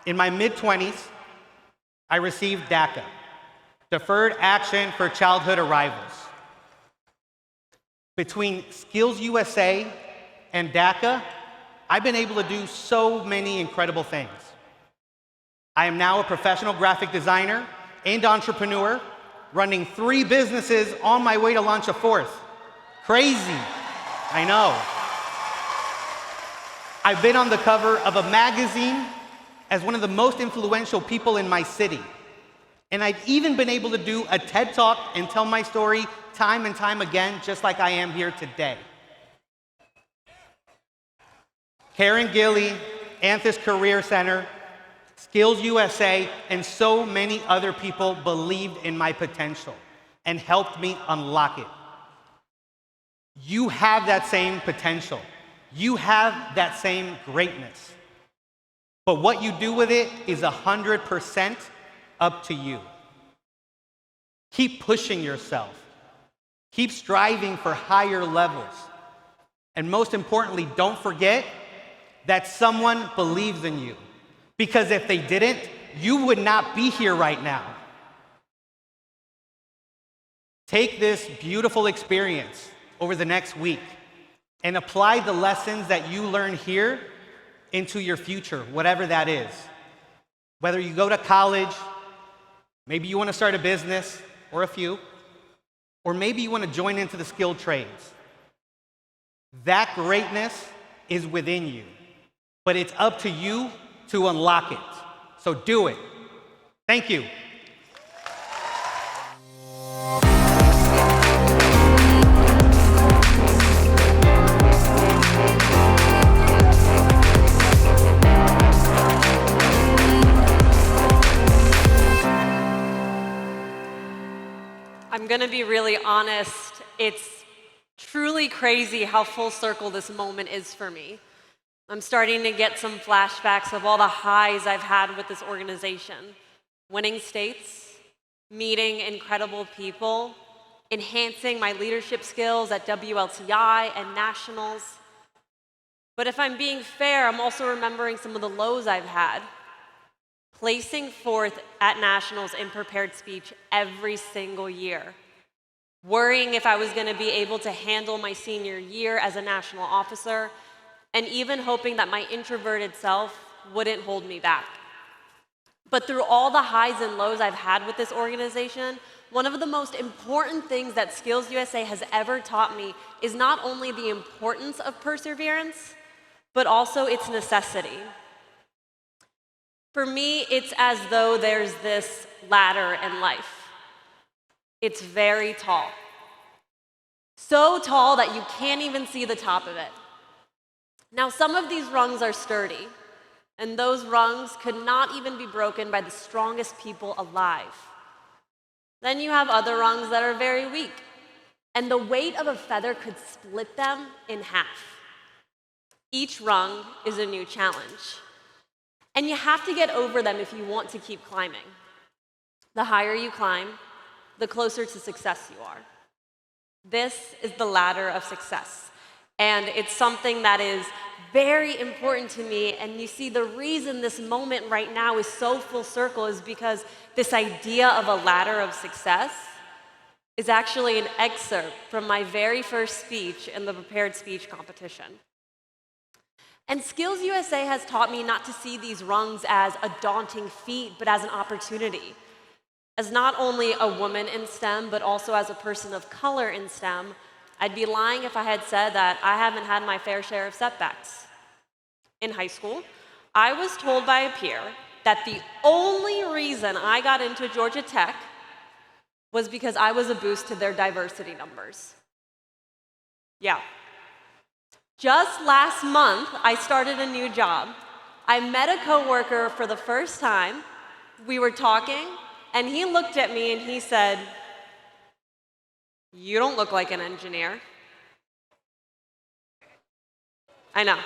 in my mid-20s, I received DACA, Deferred Action for Childhood Arrivals. Between SkillsUSA and DACA, I've been able to do so many incredible things. I am now a professional graphic designer and entrepreneur, running 3 businesses on my way to launch a 4th. Crazy, I know. I've been on the cover of a magazine as one of the most influential people in my city. And I've even been able to do a TED Talk and tell my story time and time again, just like I am here today. Karen Gilly, Anthus Career Center, SkillsUSA, and so many other people believed in my potential and helped me unlock it. You have that same potential. You have that same greatness. But what you do with it is 100% up to you. Keep pushing yourself. Keep striving for higher levels. And most importantly, don't forget that someone believes in you. Because if they didn't, you would not be here right now. Take this beautiful experience over the next week and apply the lessons that you learn here into your future, whatever that is. Whether you go to college, maybe you want to start a business or a few, or maybe you want to join into the skilled trades. That greatness is within you, but it's up to you to unlock it. So do it. Thank you. I'm going to be really honest. It's truly crazy how full circle this moment is for me. I'm starting to get some flashbacks of all the highs I've had with this organization. Winning states, meeting incredible people, enhancing my leadership skills at WLTI and nationals. But if I'm being fair, I'm also remembering some of the lows I've had. Placing fourth at nationals in prepared speech every single year. Worrying if I was going to be able to handle my senior year as a national officer, and even hoping that my introverted self wouldn't hold me back. But through all the highs and lows I've had with this organization, one of the most important things that SkillsUSA has ever taught me is not only the importance of perseverance, but also its necessity. For me, it's as though there's this ladder in life. It's very tall. So tall that you can't even see the top of it. Now, some of these rungs are sturdy, and those rungs could not even be broken by the strongest people alive. Then you have other rungs that are very weak, and the weight of a feather could split them in half. Each rung is a new challenge, and you have to get over them if you want to keep climbing. The higher you climb, the closer to success you are. This is the ladder of success, and it's something that is very important to me. And you see, the reason this moment right now is so full circle is because this idea of a ladder of success is actually an excerpt from my very first speech in the prepared speech competition. And SkillsUSA has taught me not to see these rungs as a daunting feat, but as an opportunity. As not only a woman in STEM, but also as a person of color in STEM, I'd be lying if I had said that I haven't had my fair share of setbacks. In high school, I was told by a peer that the only reason I got into Georgia Tech was because I was a boost to their diversity numbers. Yeah. Just last month, I started a new job. I met a coworker for the first time. We were talking, and he looked at me and he said, "You don't look like an engineer." I know.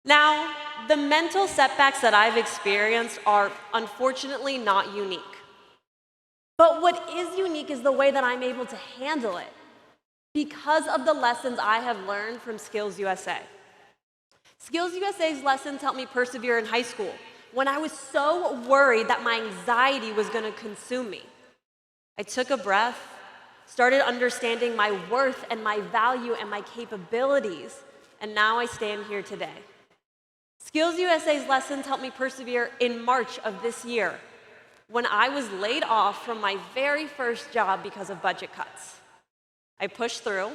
Now, the mental setbacks that I've experienced are unfortunately not unique. But what is unique is the way that I'm able to handle it because of the lessons I have learned from SkillsUSA. SkillsUSA's lessons helped me persevere in high school when I was so worried that my anxiety was going to consume me. I took a breath, started understanding my worth and my value and my capabilities, and now I stand here today. SkillsUSA's lessons helped me persevere in March of this year when I was laid off from my very first job because of budget cuts. I pushed through,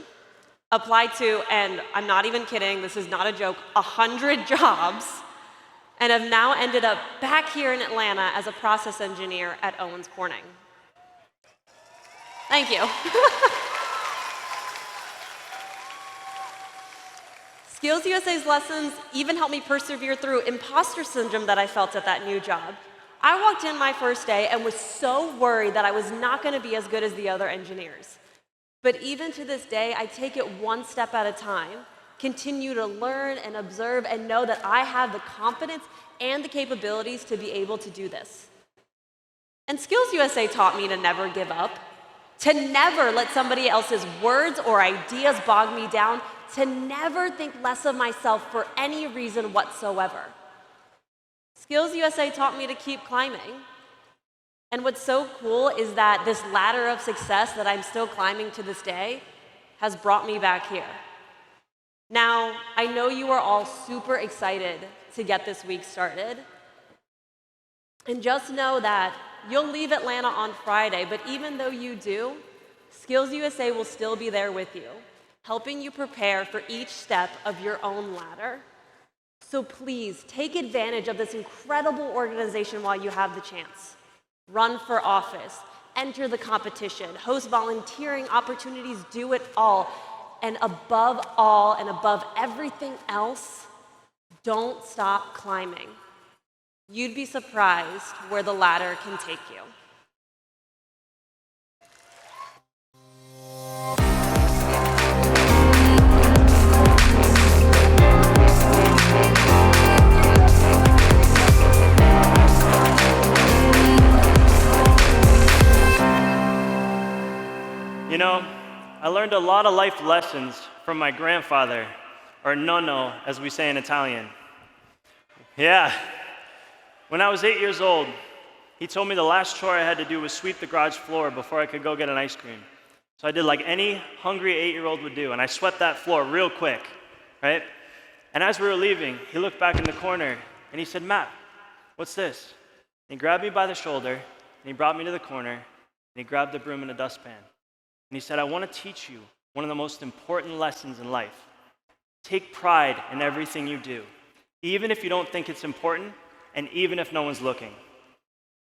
applied to, and I'm not even kidding, this is not a joke, 100 jobs, and have now ended up back here in Atlanta as a process engineer at Owens Corning. Thank you. SkillsUSA's lessons even helped me persevere through imposter syndrome that I felt at that new job. I walked in my first day and was so worried that I was not going to be as good as the other engineers. But even to this day, I take it one step at a time, continue to learn and observe and know that I have the confidence and the capabilities to be able to do this. And SkillsUSA taught me to never give up, to never let somebody else's words or ideas bog me down, to never think less of myself for any reason whatsoever. SkillsUSA taught me to keep climbing. And what's so cool is that this ladder of success that I'm still climbing to this day has brought me back here. Now, I know you are all super excited to get this week started. And just know that you'll leave Atlanta on Friday, but even though you do, SkillsUSA will still be there with you, helping you prepare for each step of your own ladder. So please take advantage of this incredible organization while you have the chance. Run for office, enter the competition, host volunteering opportunities, do it all. And above all and above everything else, don't stop climbing. You'd be surprised where the ladder can take you. You know, I learned a lot of life lessons from my grandfather or nonno, as we say in Italian. Yeah. When I was 8 years old, he told me the last chore I had to do was sweep the garage floor before I could go get an ice cream. So I did like any hungry 8-year-old would do, and I swept that floor real quick, right? And as we were leaving, he looked back in the corner, and he said, "Matt, what's this?" And he grabbed me by the shoulder, and he brought me to the corner, and he grabbed the broom and a dustpan. And he said, "I want to teach you one of the most important lessons in life. Take pride in everything you do, even if you don't think it's important, and even if no one's looking."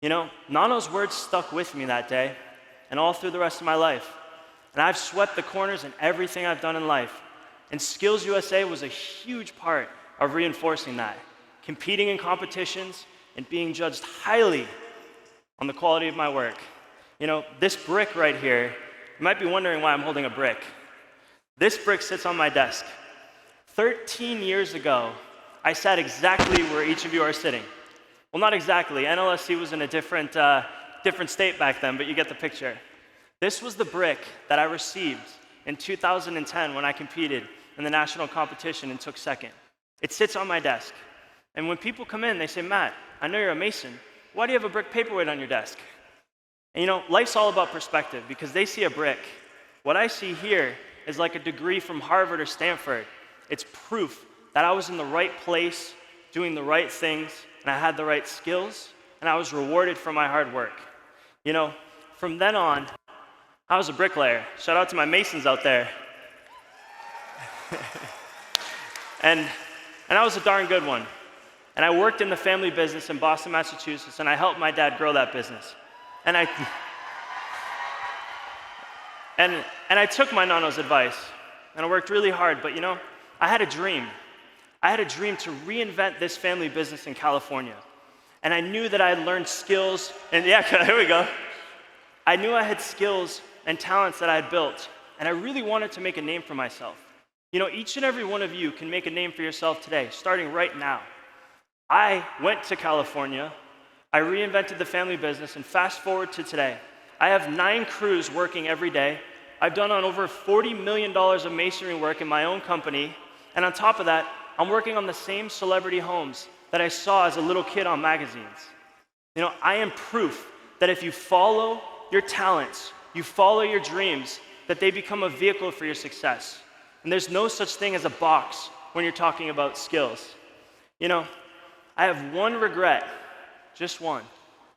You know, Nano's words stuck with me that day, and all through the rest of my life. And I've swept the corners in everything I've done in life. And SkillsUSA was a huge part of reinforcing that, competing in competitions and being judged highly on the quality of my work. You know, this brick right here, you might be wondering why I'm holding a brick. This brick sits on my desk. 13 years ago, I sat exactly where each of you are sitting. Well, not exactly. NLSC was in a different state back then, but you get the picture. This was the brick that I received in 2010 when I competed in the national competition and took second. It sits on my desk. And when people come in, they say, "Matt, I know you're a Mason. Why do you have a brick paperweight on your desk?" And you know, life's all about perspective because they see a brick. What I see here is like a degree from Harvard or Stanford. It's proof that I was in the right place, doing the right things, and I had the right skills, and I was rewarded for my hard work. You know, from then on, I was a bricklayer. Shout out to my Masons out there. and I was a darn good one. And I worked in the family business in Boston, Massachusetts, and I helped my dad grow that business. And I took my Nano's advice, and I worked really hard, but you know, I had a dream. I had a dream to reinvent this family business in California. And I knew that I had learned skills, and yeah, here we go. I knew I had skills and talents that I had built, and I really wanted to make a name for myself. You know, each and every one of you can make a name for yourself today, starting right now. I went to California, I reinvented the family business, and fast forward to today. I have 9 crews working every day. I've done on over $40 million of masonry work in my own company, and on top of that, I'm working on the same celebrity homes that I saw as a little kid on magazines. You know, I am proof that if you follow your talents, you follow your dreams, that they become a vehicle for your success. And there's no such thing as a box when you're talking about skills. You know, I have one regret, just one,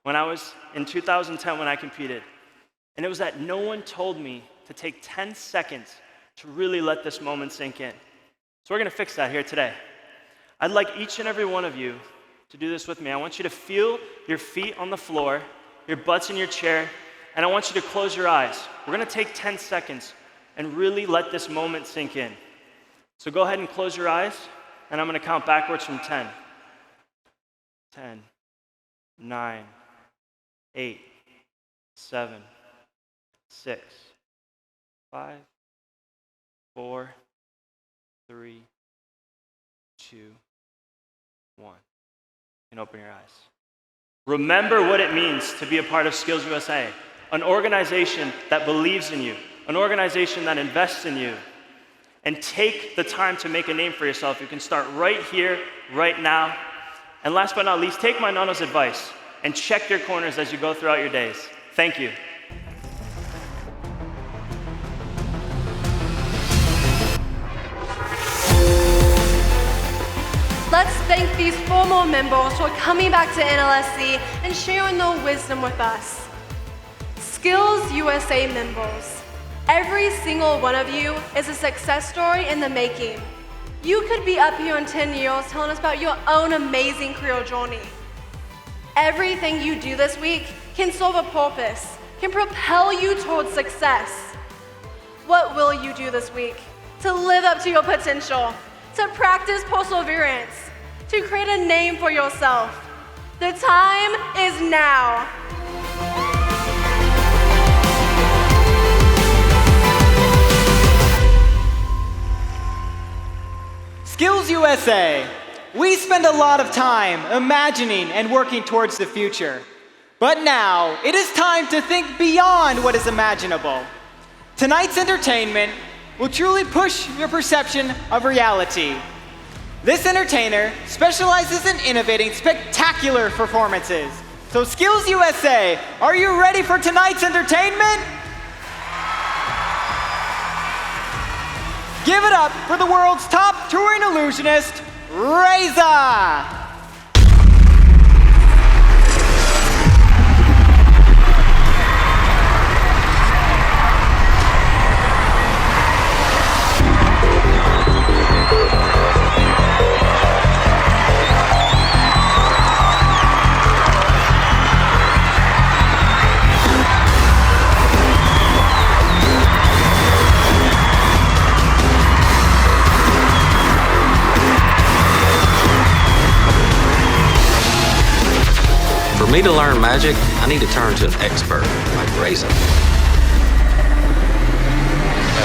when I was in 2010 when I competed. And it was that no one told me to take 10 seconds to really let this moment sink in. So we're gonna fix that here today. I'd like each and every one of you to do this with me. I want you to feel your feet on the floor, your butts in your chair, and I want you to close your eyes. We're gonna take 10 seconds and really let this moment sink in. So go ahead and close your eyes, and I'm gonna count backwards from 10. 10, 9, 8, 7, 6, 5, 4, 3, 2, 1. And open your eyes. Remember what it means to be a part of SkillsUSA, an organization that believes in you, an organization that invests in you. And take the time to make a name for yourself. You can start right here, right now. And last but not least, take my Nano's advice and check your corners as you go throughout your days. Thank you. Let's thank these former members for coming back to NLSC and sharing their wisdom with us. SkillsUSA members, every single one of you is a success story in the making. You could be up here in 10 years telling us about your own amazing career journey. Everything you do this week can serve a purpose, can propel you towards success. What will you do this week to live up to your potential, to practice perseverance, to create a name for yourself? The time is now. SkillsUSA. We spend a lot of time imagining and working towards the future. But now, it is time to think beyond what is imaginable. Tonight's entertainment will truly push your perception of reality. This entertainer specializes in innovating spectacular performances. So SkillsUSA, are you ready for tonight's entertainment? Give it up for the world's top touring illusionist, Reza! For me to learn magic, I need to turn to an expert like Reza. A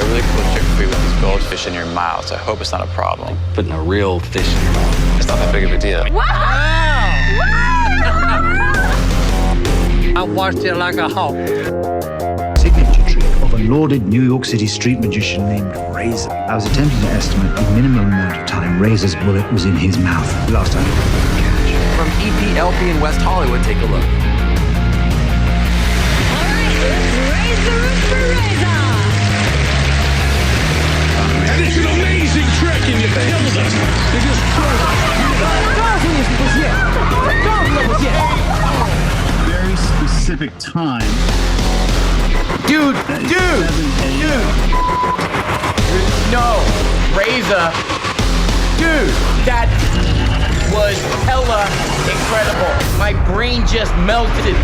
really cool trick for you with these goldfish in your mouth. I hope it's not a problem. Putting a real fish in your mouth. It's not that big of a deal. I watched it like a hawk. Signature trick of a lauded New York City street magician named Reza. I was attempting to estimate the minimum amount of time Reza's bullet was in his mouth. Last time. From EPLP in West Hollywood, take a look. And it's an amazing trick, and you killed us. You just killed us. Very specific time. Dude! No, Reza. Dude, that was hella incredible. My brain just melted.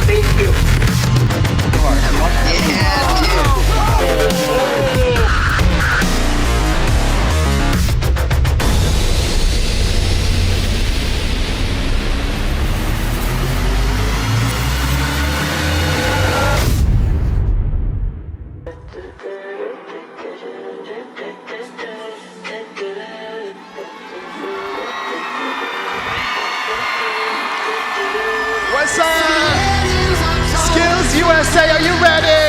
Thank you. What's up? SkillsUSA, are you ready?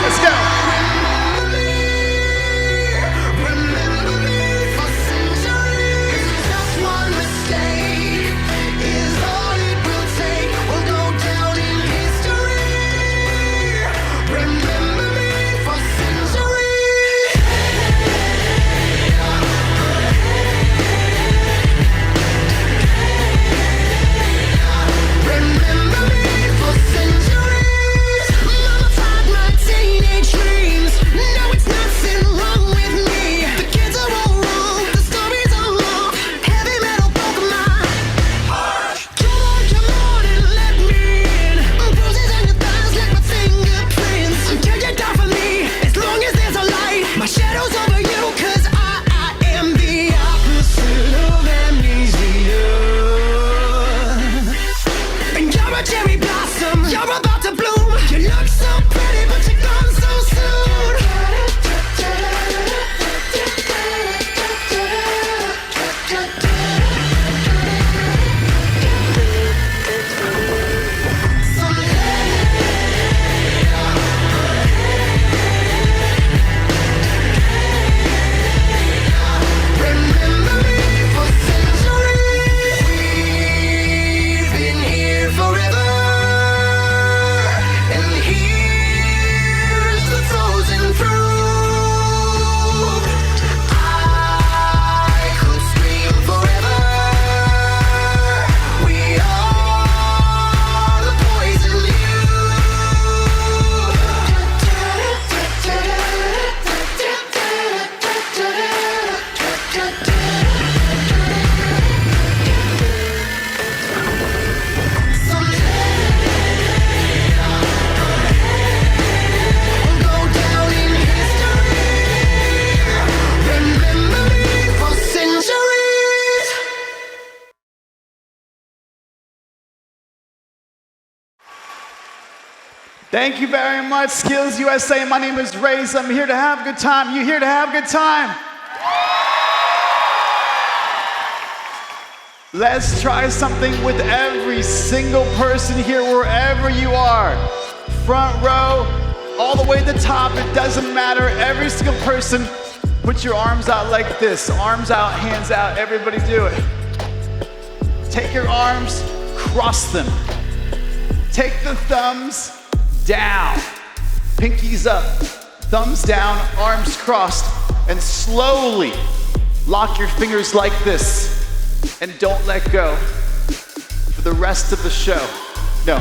Let's go. Remember Thank you very much, Skills USA. My name is Reza. I'm here to have a good time. You here to have a good time? Let's try something with every single person here, wherever you are. Front row, all the way to the top, it doesn't matter. Every single person, put your arms out like this. Arms out, hands out, everybody do it. Take your arms, cross them. Take the thumbs down, pinkies up, thumbs down, arms crossed, and slowly lock your fingers like this and don't let go for the rest of the show. No.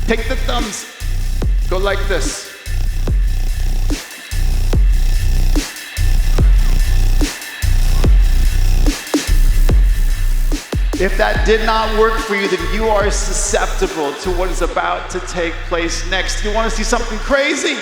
Take the thumbs, go like this. If that did not work for you, then you are susceptible to what is about to take place next. You want to see something crazy?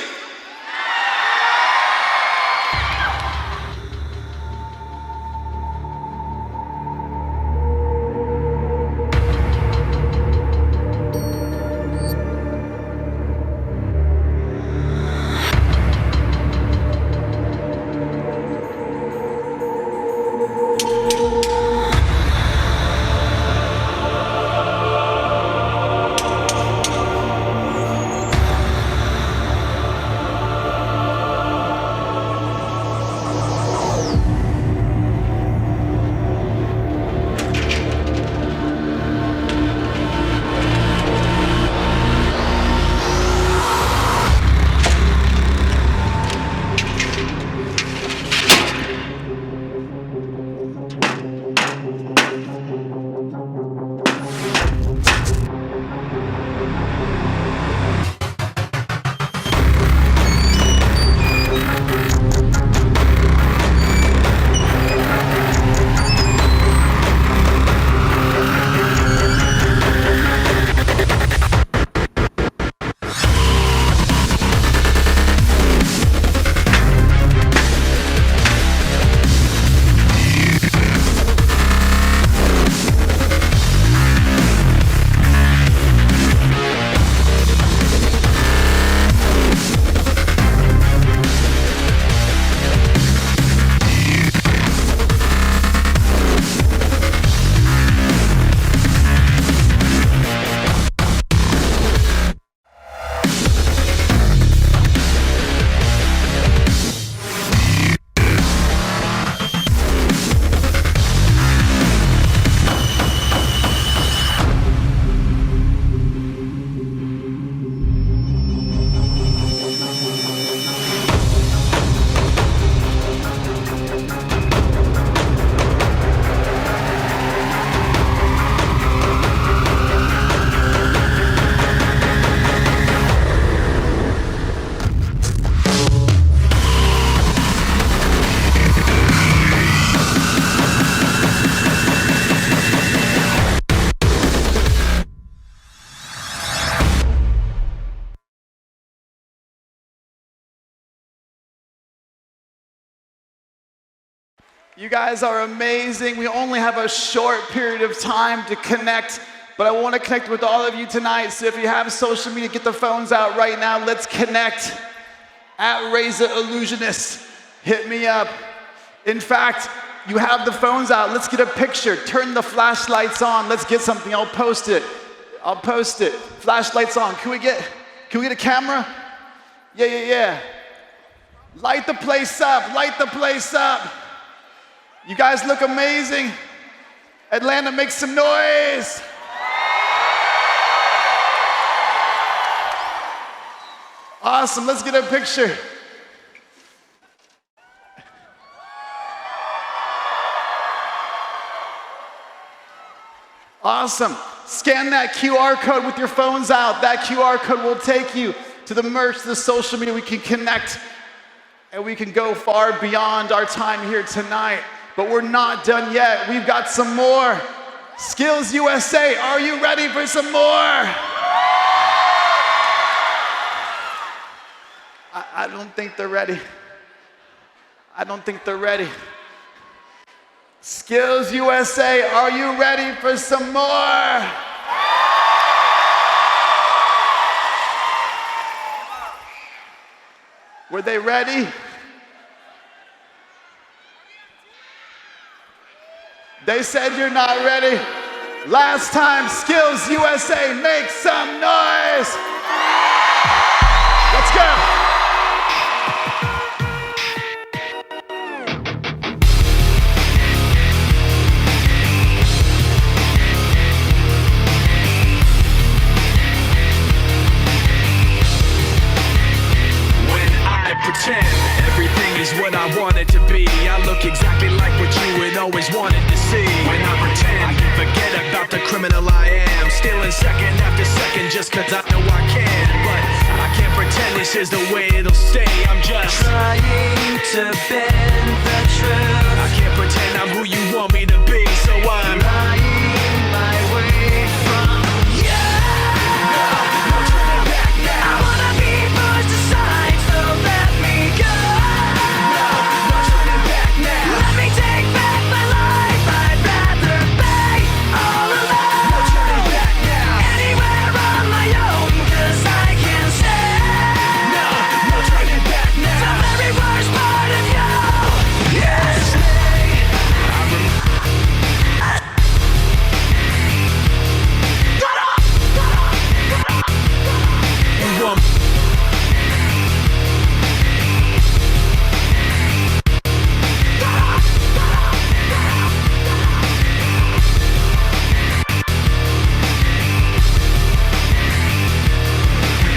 You guys are amazing. We only have a short period of time to connect, but I want to connect with all of you tonight. So if you have social media, get the phones out right now. Let's connect at Reza Illusionist. Hit me up. In fact, you have the phones out. Let's get a picture. Turn the flashlights on. Let's get something. I'll post it. I'll post it. Flashlights on. Can we get a camera? Yeah. Light the place up. Light the place up. You guys look amazing. Atlanta, make some noise. Awesome, let's get a picture. Awesome. Scan that QR code with your phones out. That QR code will take you to the merch, to the social media. We can connect and we can go far beyond our time here tonight. But we're not done yet. We've got some more. Skills USA, are you ready for some more? I don't think they're ready. I don't think they're ready. Skills USA, are you ready for some more? Were they ready? They said you're not ready. Last time, Skills USA, make some noise. Let's go. Pretend everything is what I want it to be. I look exactly like what you had always wanted to see. When I pretend, I can forget about the criminal I am. Stealing second after second just cause I know I can. But I can't pretend this is the way it'll stay. I'm just trying to bend the truth. I can't pretend I'm who you want me to be. So I'm lying my way from you. No turning back now. I wanna be pushed aside, so let me go. No turning back now. Let me take back my life. I'd rather be all alone. No turning back now. Anywhere on my own, cause I can say no turning back now. The very worst part of you is me.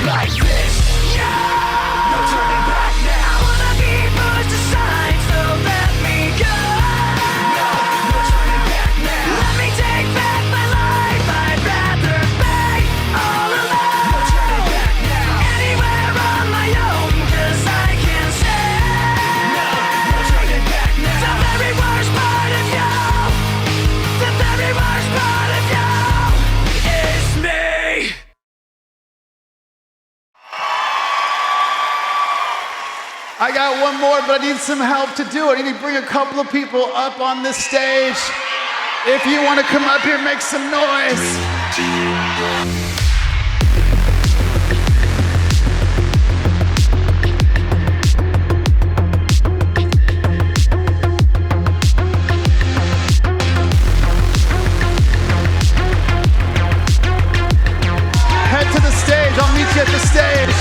Like this, yeah. No turning back now. I wanna be pushed aside, so let me go. No turning back now. Let me take back my life. I'd rather be all alone. No turning back now. Anywhere on my own, cause I can say no turning back now. The very worst part of you, the very worst part of you is me. I got one more, but I need some help to do it. I need to bring a couple of people up on this stage. If you want to come up here, make some noise. Head to the stage. I'll meet you at the stage.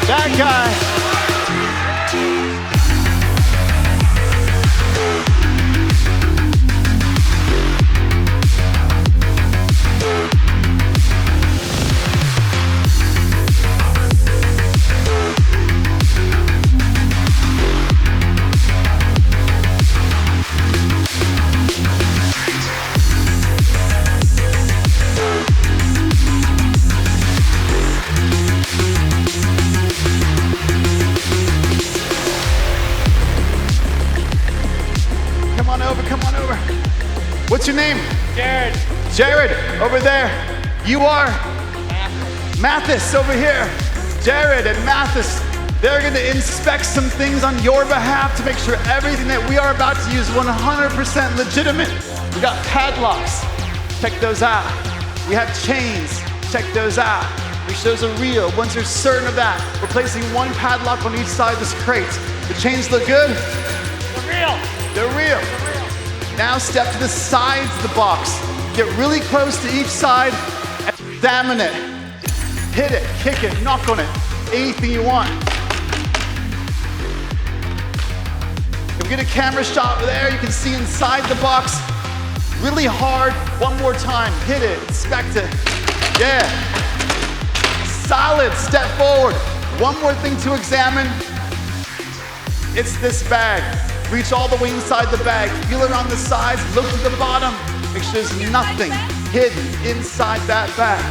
That guy. Come on over. What's your name? Jared. Jared, over there. You are? Mathis, over here. Jared and Mathis, they're gonna inspect some things on your behalf to make sure everything that we are about to use is 100% legitimate. We got padlocks, check those out. We have chains, check those out. Make sure those are real. Once you're certain of that, we're placing one padlock on each side of this crate. The chains look good? They're real. They're real. Now step to the sides of the box. Get really close to each side and examine it. Hit it, kick it, knock on it, anything you want. If we get a camera shot there, you can see inside the box. Really hard, one more time. Hit it, inspect it. Yeah. Solid, step forward. One more thing to examine. It's this bag. Reach all the way inside the bag. Feel it on the sides, look to the bottom. Make sure there's nothing hidden inside that bag.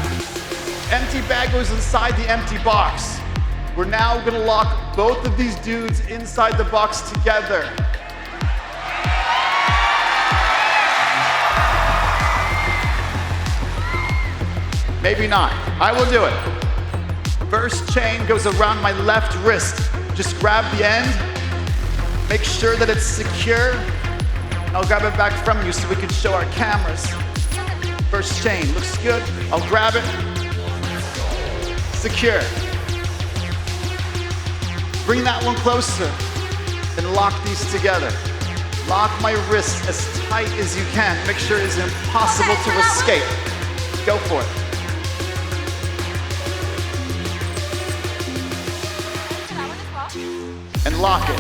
Empty bag goes inside the empty box. We're now gonna lock both of these dudes inside the box together. Maybe not. I will do it. First chain goes around my left wrist. Just grab the end. Make sure that it's secure. I'll grab it back from you so we can show our cameras. First chain, looks good. I'll grab it. Secure. Bring that one closer and lock these together. Lock my wrist as tight as you can. Make sure it's impossible to escape. Go for it. And lock it.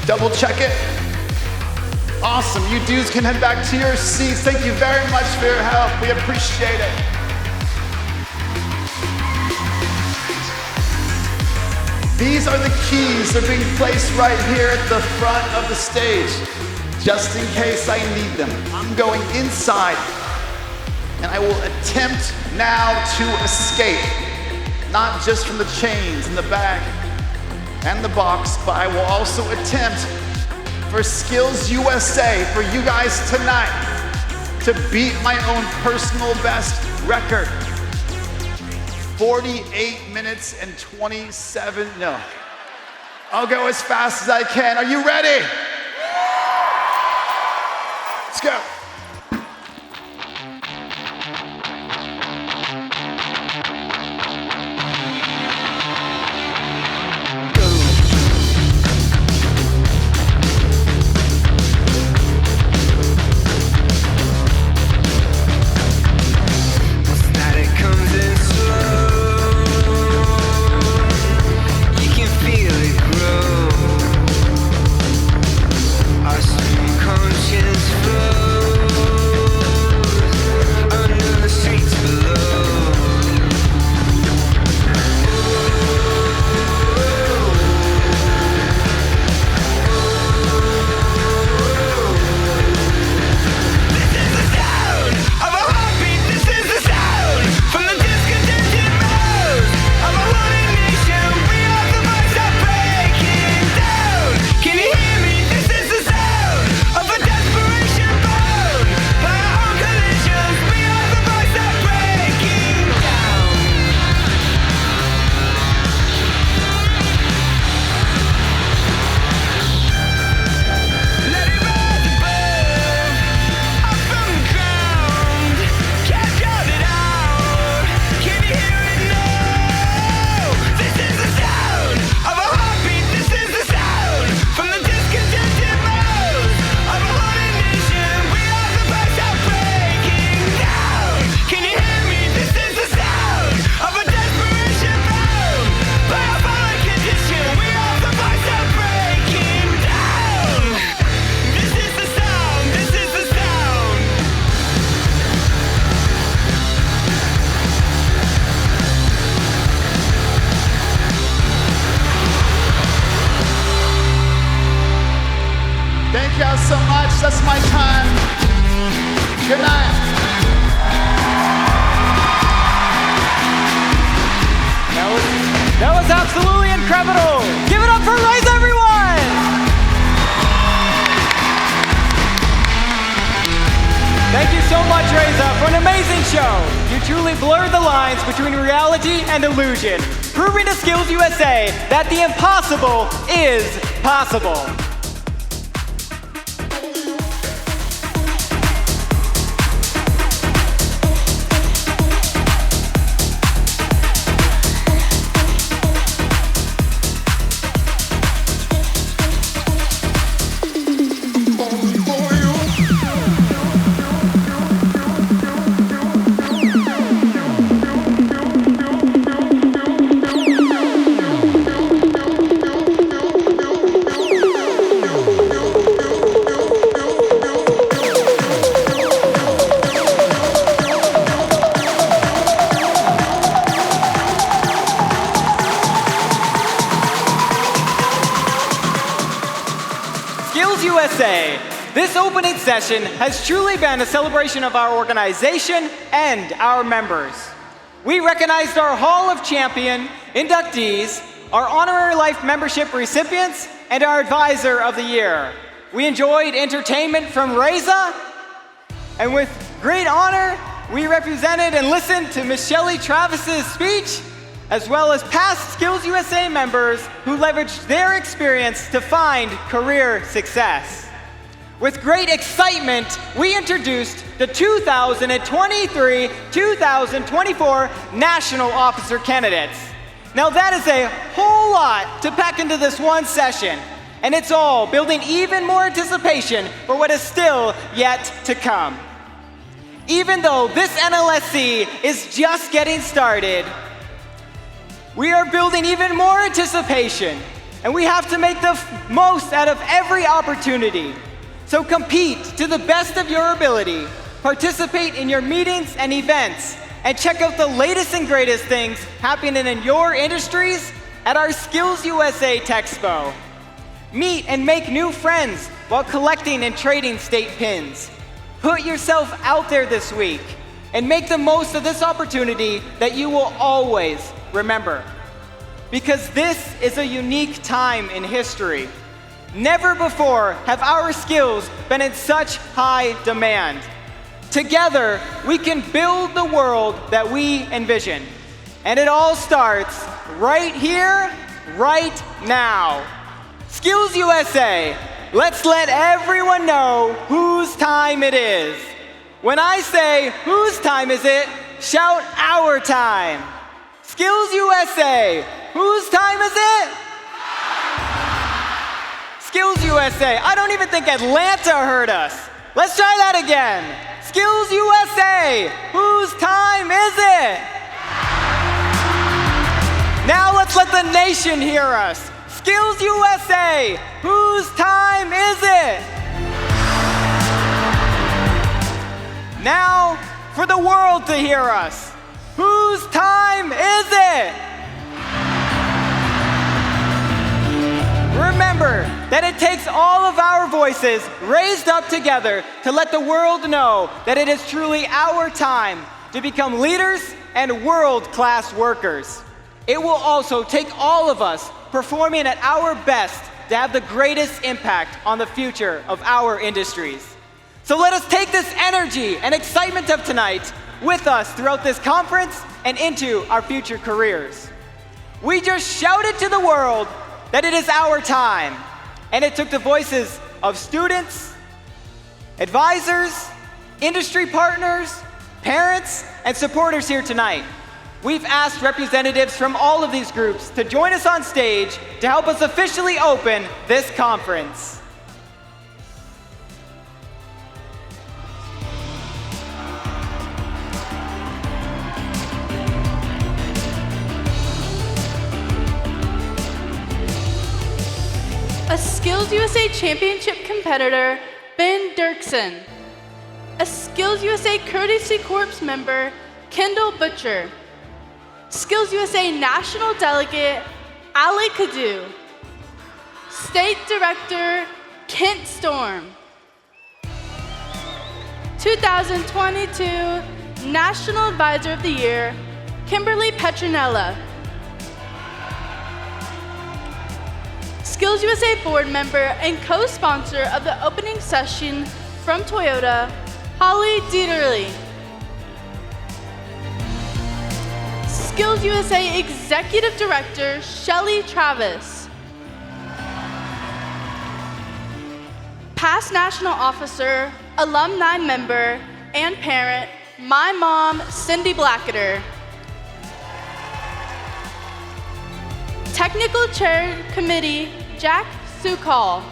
Double check it. Awesome. You dudes can head back to your seats. Thank you very much for your help. We appreciate it. These are the keys. They're being placed right here at the front of the stage, just in case I need them. I'm going inside, and I will attempt now to escape, not just from the chains in the bag and the box, but I will also attempt for SkillsUSA, for you guys tonight, to beat my own personal best record. 48 minutes and 27, no. I'll go as fast as I can. Are you ready? Let's go. So much. That's my time. Good night. That was absolutely incredible. Give it up for Rise, everyone. Thank you so much, Reza, for an amazing show. You truly blurred the lines between reality and illusion, proving to SkillsUSA that the impossible is possible. SkillsUSA. This opening session has truly been a celebration of our organization and our members. We recognized our Hall of Champion inductees, our Honorary Life membership recipients, and our Advisor of the Year. we enjoyed entertainment from Reza. And with great honor, we represented and listened to Miss Shelley Travis's speech, as well as past SkillsUSA members who leveraged their experience to find career success. With great excitement, we introduced the 2023-2024 National Officer Candidates. Now that is a whole lot to pack into this one session, and it's all building even more anticipation for what is still yet to come. Even though this NLSC is just getting started, we are building even more anticipation, and we have to make the most out of every opportunity. So compete to the best of your ability, participate in your meetings and events, and check out the latest and greatest things happening in your industries at our SkillsUSA Texpo. Meet and make new friends while collecting and trading state pins. Put yourself out there this week and make the most of this opportunity that you will always remember. Because this is a unique time in history. Never before have our skills been in such high demand. Together, we can build the world that we envision. And it all starts right here, right now. SkillsUSA, let's let everyone know whose time it is. When I say, whose time is it? Shout our time. SkillsUSA, whose time is it? SkillsUSA, I don't even think Atlanta heard us. Let's try that again. SkillsUSA, whose time is it? Now let's let the nation hear us. SkillsUSA, whose time is it? Now for the world to hear us. Whose time is it? Remember that it takes all of our voices raised up together to let the world know that it is truly our time to become leaders and world-class workers. It will also take all of us performing at our best to have the greatest impact on the future of our industries. So let us take this energy and excitement of tonight with us throughout this conference and into our future careers. We just shouted to the world that it is our time, and it took the voices of students, advisors, industry partners, parents, and supporters here tonight. We've asked representatives from all of these groups to join us on stage to help us officially open this conference. A SkillsUSA Championship competitor, Ben Dirksen. A SkillsUSA Courtesy Corps member, Kendall Butcher. SkillsUSA National Delegate, Ali Kadu. State Director, Kent Storm. 2022 National Advisor of the Year, Kimberly Petronella. SkillsUSA board member and co-sponsor of the opening session from Toyota, Holly Dieterle. SkillsUSA Executive Director, Shelley Travis. Past National Officer, Alumni member, and parent, my mom, Cindy Blacketer. Technical Chair Committee, Jack Sukal.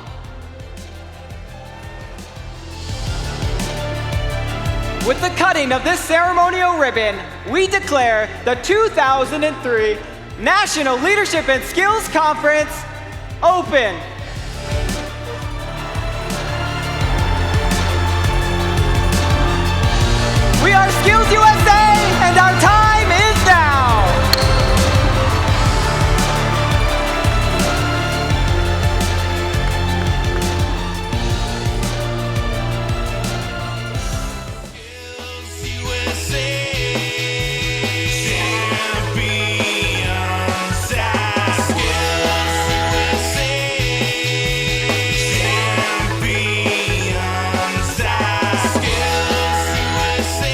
With the cutting of this ceremonial ribbon, we declare the 2003 National Leadership and Skills Conference open. We are SkillsUSA, and our time is now. USA.